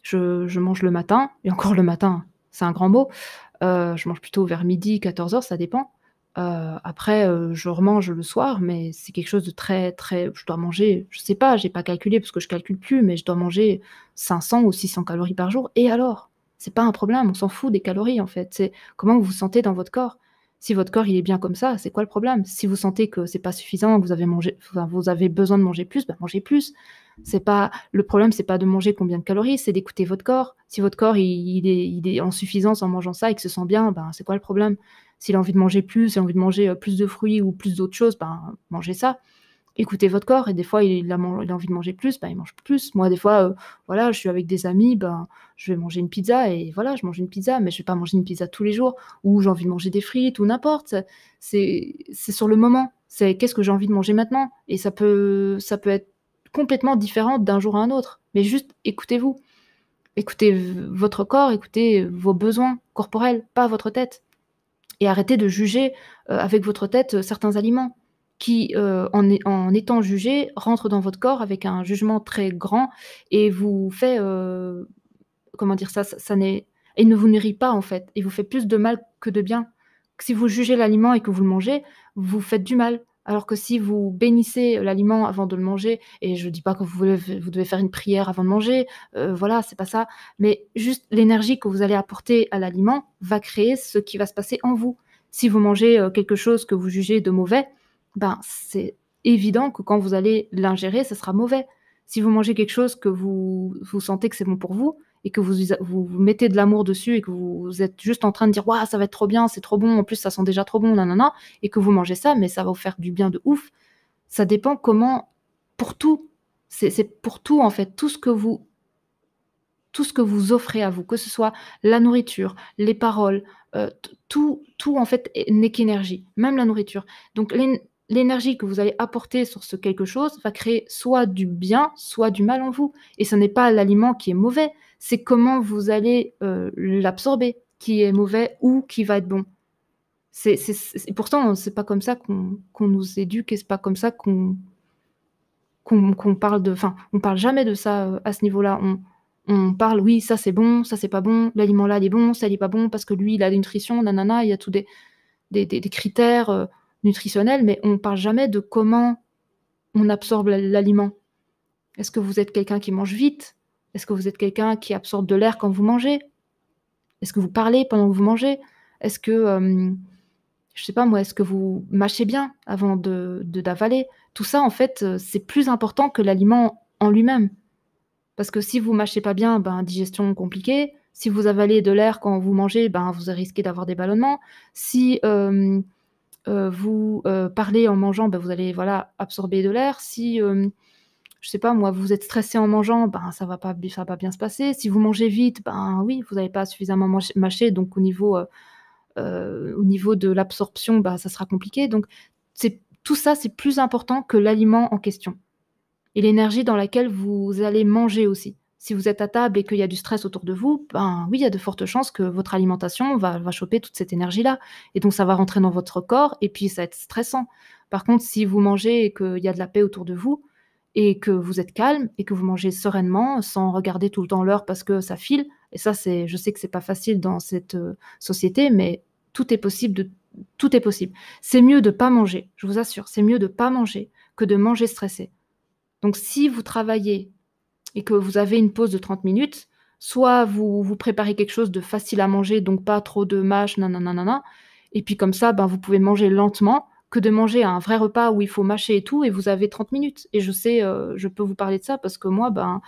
Je mange le matin et encore le matin, c'est un grand mot. Je mange plutôt vers 12:00-14:00, ça dépend. Après, je remange le soir, mais c'est quelque chose de très, très je dois manger, je sais pas, j'ai pas calculé parce que je calcule plus, mais je dois manger 500 ou 600 calories par jour et alors? C'est pas un problème, on s'en fout des calories, en fait. C'est comment vous vous sentez dans votre corps. Si votre corps, il est bien comme ça, c'est quoi le problème? Si vous sentez que c'est pas suffisant, que vous avez besoin de manger plus, bah, mangez plus. C'est pas le problème, c'est pas de manger combien de calories, c'est d'écouter votre corps. Si votre corps il est en suffisance en mangeant ça et qu'il se sent bien, ben, c'est quoi le problème? S'il a envie de manger plus, s'il a envie de manger, plus de fruits ou plus d'autres choses, ben, mangez ça. Écoutez votre corps et des fois il a envie de manger plus, ben, il mange plus. Moi des fois, voilà, je suis avec des amis, ben, je vais manger une pizza et voilà, je mange une pizza, mais je vais pas manger une pizza tous les jours ou j'ai envie de manger des frites ou n'importe. C'est sur le moment. C'est qu'est-ce que j'ai envie de manger maintenant? Et ça peut être complètement différent d'un jour à un autre. Mais juste écoutez-vous. Écoutez votre corps, écoutez vos besoins corporels, pas votre tête. Et arrêtez de juger, avec votre tête, certains aliments qui, en étant jugés, rentrent dans votre corps avec un jugement très grand et vous fait, comment dire ça? Ça n'est et ne vous nourrit pas, en fait. Il vous fait plus de mal que de bien. Si vous jugez l'aliment et que vous le mangez, vous faites du mal. Alors que si vous bénissez l'aliment avant de le manger et je dis pas que vous devez faire une prière avant de manger, voilà, c'est pas ça. Mais juste l'énergie que vous allez apporter à l'aliment va créer ce qui va se passer en vous. Si vous mangez, quelque chose que vous jugez de mauvais, ben, c'est évident que quand vous allez l'ingérer, ce sera mauvais. Si vous mangez quelque chose que vous sentez que c'est bon pour vous, et que vous mettez de l'amour dessus et que vous êtes juste en train de dire: «Waouh, ça va être trop bien, c'est trop bon, en plus ça sent déjà trop bon, nanana» et que vous mangez ça, mais ça va vous faire du bien de ouf. Ça dépend comment pour tout, c'est pour tout en fait, tout ce que vous offrez à vous, que ce soit la nourriture, les paroles, tout en fait n'est qu'énergie, même la nourriture. Donc l'énergie que vous allez apporter sur ce quelque chose va créer soit du bien, soit du mal en vous et ce n'est pas l'aliment qui est mauvais, c'est comment vous allez, l'absorber qui est mauvais ou qui va être bon. C'est pourtant c'est pas comme ça qu'on nous éduque et c'est pas comme ça qu'on parle de enfin, on parle jamais de ça, à ce niveau-là. On parle: «Oui, ça c'est bon, ça c'est pas bon, l'aliment là il est bon, ça il est pas bon parce que lui il a la nutrition, nanana». Il y a tous des critères, nutritionnels, mais on parle jamais de comment on absorbe l'aliment. Est-ce que vous êtes quelqu'un qui mange vite? Est-ce que vous êtes quelqu'un qui absorbe de l'air quand vous mangez? Est-ce que vous parlez pendant que vous mangez? Est-ce que, je sais pas moi, est-ce que vous mâchez bien avant de d'avaler? Tout ça en fait, c'est plus important que l'aliment en lui-même. Parce que si vous mâchez pas bien, ben, digestion compliquée. Si vous avalez de l'air quand vous mangez, ben, vous risquez d'avoir des ballonnements. Si, vous, parlez en mangeant, ben, vous allez, voilà, absorber de l'air. Si, je sais pas moi, vous êtes stressé en mangeant, ben, ça va pas bien se passer. Si vous mangez vite, ben, oui, vous n'avez pas suffisamment mâché, donc au niveau de l'absorption, bah, ça sera compliqué. Donc c'est tout ça, c'est plus important que l'aliment en question et l'énergie dans laquelle vous allez manger aussi. Si vous êtes à table et qu'il y a du stress autour de vous, ben, oui, il y a de fortes chances que votre alimentation va choper toute cette énergie-là et donc ça va rentrer dans votre corps et puis ça va être stressant. Par contre, si vous mangez et qu'il y a de la paix autour de vous et que vous êtes calme et que vous mangez sereinement, sans regarder tout le temps l'heure parce que ça file et ça, c'est je sais que c'est pas facile dans cette, société, mais tout est possible de tout est possible. C'est mieux de pas manger, je vous assure, c'est mieux de pas manger que de manger stressé. Donc si vous travaillez et que vous avez une pause de 30 minutes, soit vous préparez quelque chose de facile à manger, donc pas trop de mâche, nin et puis comme ça, ben, vous pouvez manger lentement, que de manger un vrai repas où il faut mâcher et tout et vous avez 30 minutes et je sais, je peux vous parler de ça parce que moi, ben,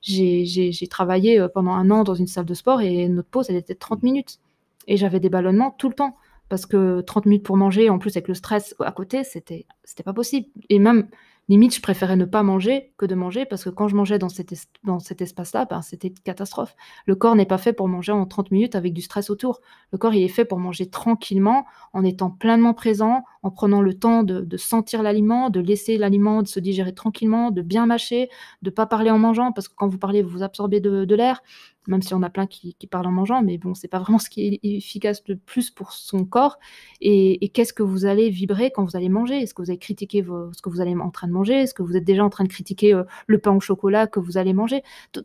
j'ai travaillé, pendant 1 an dans une salle de sport et notre pause, elle était de 30 minutes et j'avais des ballonnements tout le temps parce que 30 minutes pour manger, en plus avec le stress à côté, c'était pas possible et même limite, je préférais ne pas manger que de manger parce que quand je mangeais dans cet espace-là, ben, c'était une catastrophe. Le corps n'est pas fait pour manger en 30 minutes avec du stress autour. Le corps, il est fait pour manger tranquillement, en étant pleinement présent, en prenant le temps de sentir l'aliment, de laisser l'aliment se digérer tranquillement, de bien mâcher, de pas parler en mangeant parce que quand vous parlez, vous absorbez de l'air, même si on a plein qui parlent en mangeant, mais bon, c'est pas vraiment ce qui est efficace le plus pour son corps. Et qu'est-ce que vous allez vibrer quand vous allez manger? Est-ce que vous allez critiquer ce que vous allez en train de manger? Est-ce que vous êtes déjà en train de critiquer, le pain au chocolat que vous allez manger? T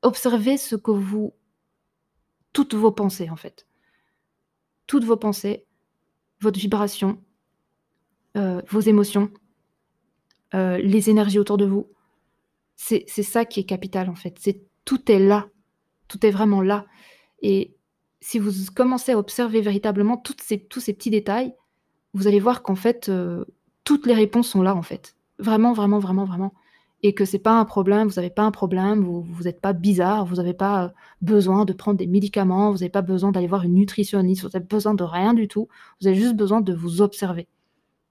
Observez ce que vous toutes vos pensées, en fait. Toutes vos pensées, votre vibration, vos émotions, les énergies autour de vous. C'est ça qui est capital, en fait. C'est tout est là, tout est vraiment là et si vous commencez à observer véritablement tous ces petits détails, vous allez voir qu'en fait, toutes les réponses sont là, en fait. Vraiment, vraiment, vraiment, vraiment et que c'est pas un problème, vous avez pas un problème, vous êtes pas bizarre, vous avez pas, besoin de prendre des médicaments, vous avez pas besoin d'aller voir une nutritionniste, vous avez besoin de rien du tout. Vous avez juste besoin de vous observer.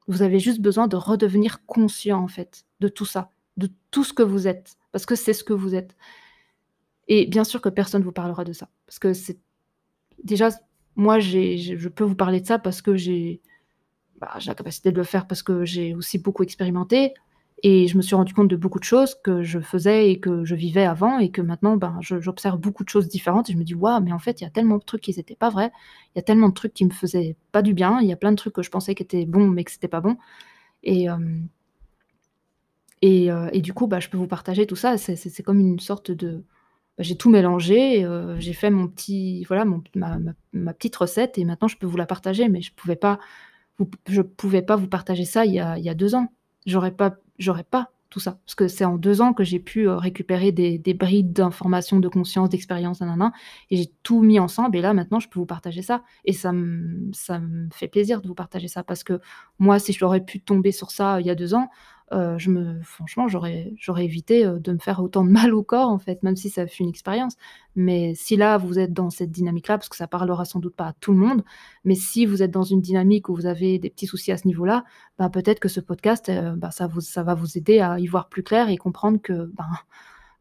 Vous avez juste besoin de redevenir conscient, en fait, de tout ça, de tout ce que vous êtes, parce que c'est ce que vous êtes et bien sûr que personne vous parlera de ça, parce que c'est déjà moi j'ai je peux vous parler de ça parce que j'ai la capacité de le faire parce que j'ai aussi beaucoup expérimenté et je me suis rendu compte de beaucoup de choses que je faisais et que je vivais avant et que maintenant, ben, j'observe beaucoup de choses différentes et je me dis: «Waouh, mais en fait, il y a tellement de trucs qui étaient pas vrais. Il y a tellement de trucs qui me faisaient pas du bien. Il y a plein de trucs que je pensais qui étaient bons, mais que c'était pas bon» et hem et du coup, bah, je peux vous partager tout ça. C'est comme une sorte de bah, j'ai tout mélangé, j'ai fait mon petit voilà, ma petite recette et maintenant je peux vous la partager, mais je pouvais pas vous partager ça il y a 2 ans. J'aurais pas tout ça. Parce que c'est en 2 ans que j'ai pu, récupérer des brides d'informations, de conscience, d'expérience, nin et j'ai tout mis ensemble et là maintenant je peux vous partager ça et ça me fait plaisir de vous partager ça parce que moi si j'aurais pu tomber sur ça il y a 2 ans, je me franchement j'aurais évité, de me faire autant de mal au corps en fait, même si ça fut une expérience. Mais si là vous êtes dans cette dynamique-là, parce que ça parlera sans doute pas à tout le monde, mais si vous êtes dans une dynamique où vous avez des petits soucis à ce niveau-là, ben, peut-être que ce podcast, bah, ça va vous aider à y voir plus clair et comprendre que, ben,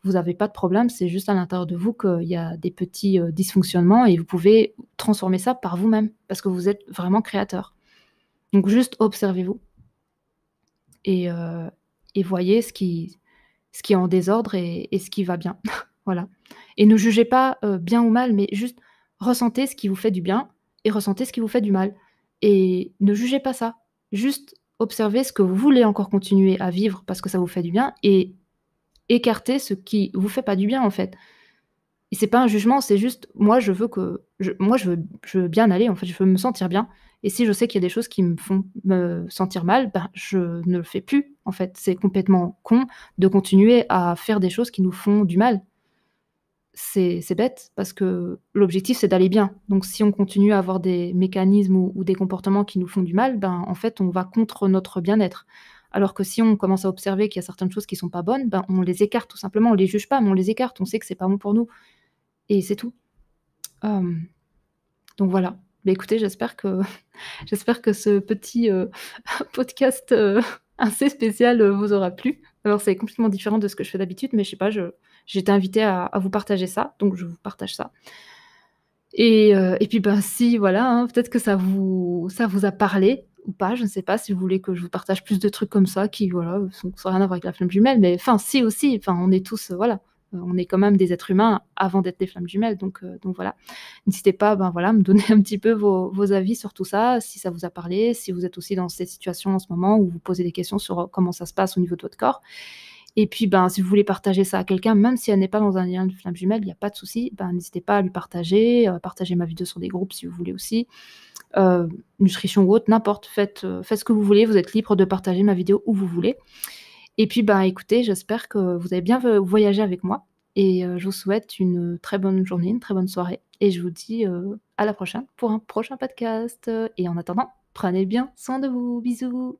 vous avez pas de problème, c'est juste à l'intérieur de vous qu'il y a des petits, dysfonctionnements et vous pouvez transformer ça par vous-même, parce que vous êtes vraiment créateur. Donc juste observez-vous et heu et voyez ce qui est en désordre et ce qui va bien. Voilà et ne jugez pas, bien ou mal, mais juste ressentez ce qui vous fait du bien et ressentez ce qui vous fait du mal et ne jugez pas ça. Juste observez ce que vous voulez encore continuer à vivre parce que ça vous fait du bien et écartez ce qui vous fait pas du bien, en fait. Et c'est pas un jugement, c'est juste moi je veux que je veux bien aller en fait, je veux me sentir bien et si je sais qu'il y a des choses qui me font me sentir mal, ben, je ne le fais plus en fait. C'est complètement con de continuer à faire des choses qui nous font du mal. C'est bête parce que l'objectif c'est d'aller bien. Donc si on continue à avoir des mécanismes ou des comportements qui nous font du mal, ben, en fait on va contre notre bien-être. Alors que si on commence à observer qu'il y a certaines choses qui sont pas bonnes, ben, on les écarte tout simplement. On les juge pas, mais on les écarte. On sait que c'est pas bon pour nous et c'est tout. Hem, donc voilà. Bah, écoutez, j'espère que ce petit, podcast, assez spécial, vous aura plu. Alors c'est complètement différent de ce que je fais d'habitude, mais je sais pas, j'ai été invitée à vous partager ça, donc je vous partage ça. Et puis, ben, si voilà, hein, peut-être que ça vous a parlé ou pas, je ne sais pas si vous voulez que je vous partage plus de trucs comme ça qui voilà, sont rien à voir avec la flamme jumelle, mais enfin si aussi, enfin on est tous, voilà, on est quand même des êtres humains avant d'être des flammes jumelles donc voilà. N'hésitez pas, ben, voilà, à me donner un petit peu vos avis sur tout ça, si ça vous a parlé, si vous êtes aussi dans cette situation en ce moment où vous posez des questions sur, comment ça se passe au niveau de votre corps. Et puis, ben, si vous voulez partager ça à quelqu'un, même si elle n'est pas dans un lien de flamme jumelle, il y a pas de souci, ben, n'hésitez pas à lui partager, partager ma vidéo sur des groupes si vous voulez aussi, heu, nutrition ou autre, n'importe, faites ce que vous voulez, vous êtes libre de partager ma vidéo où vous voulez. Et puis, ben, écoutez, j'espère que vous avez bien voyagé avec moi et je vous souhaite une très bonne journée, une très bonne soirée et je vous dis, à la prochaine pour un prochain podcast, et en attendant, prenez bien soin de vous. Bisous.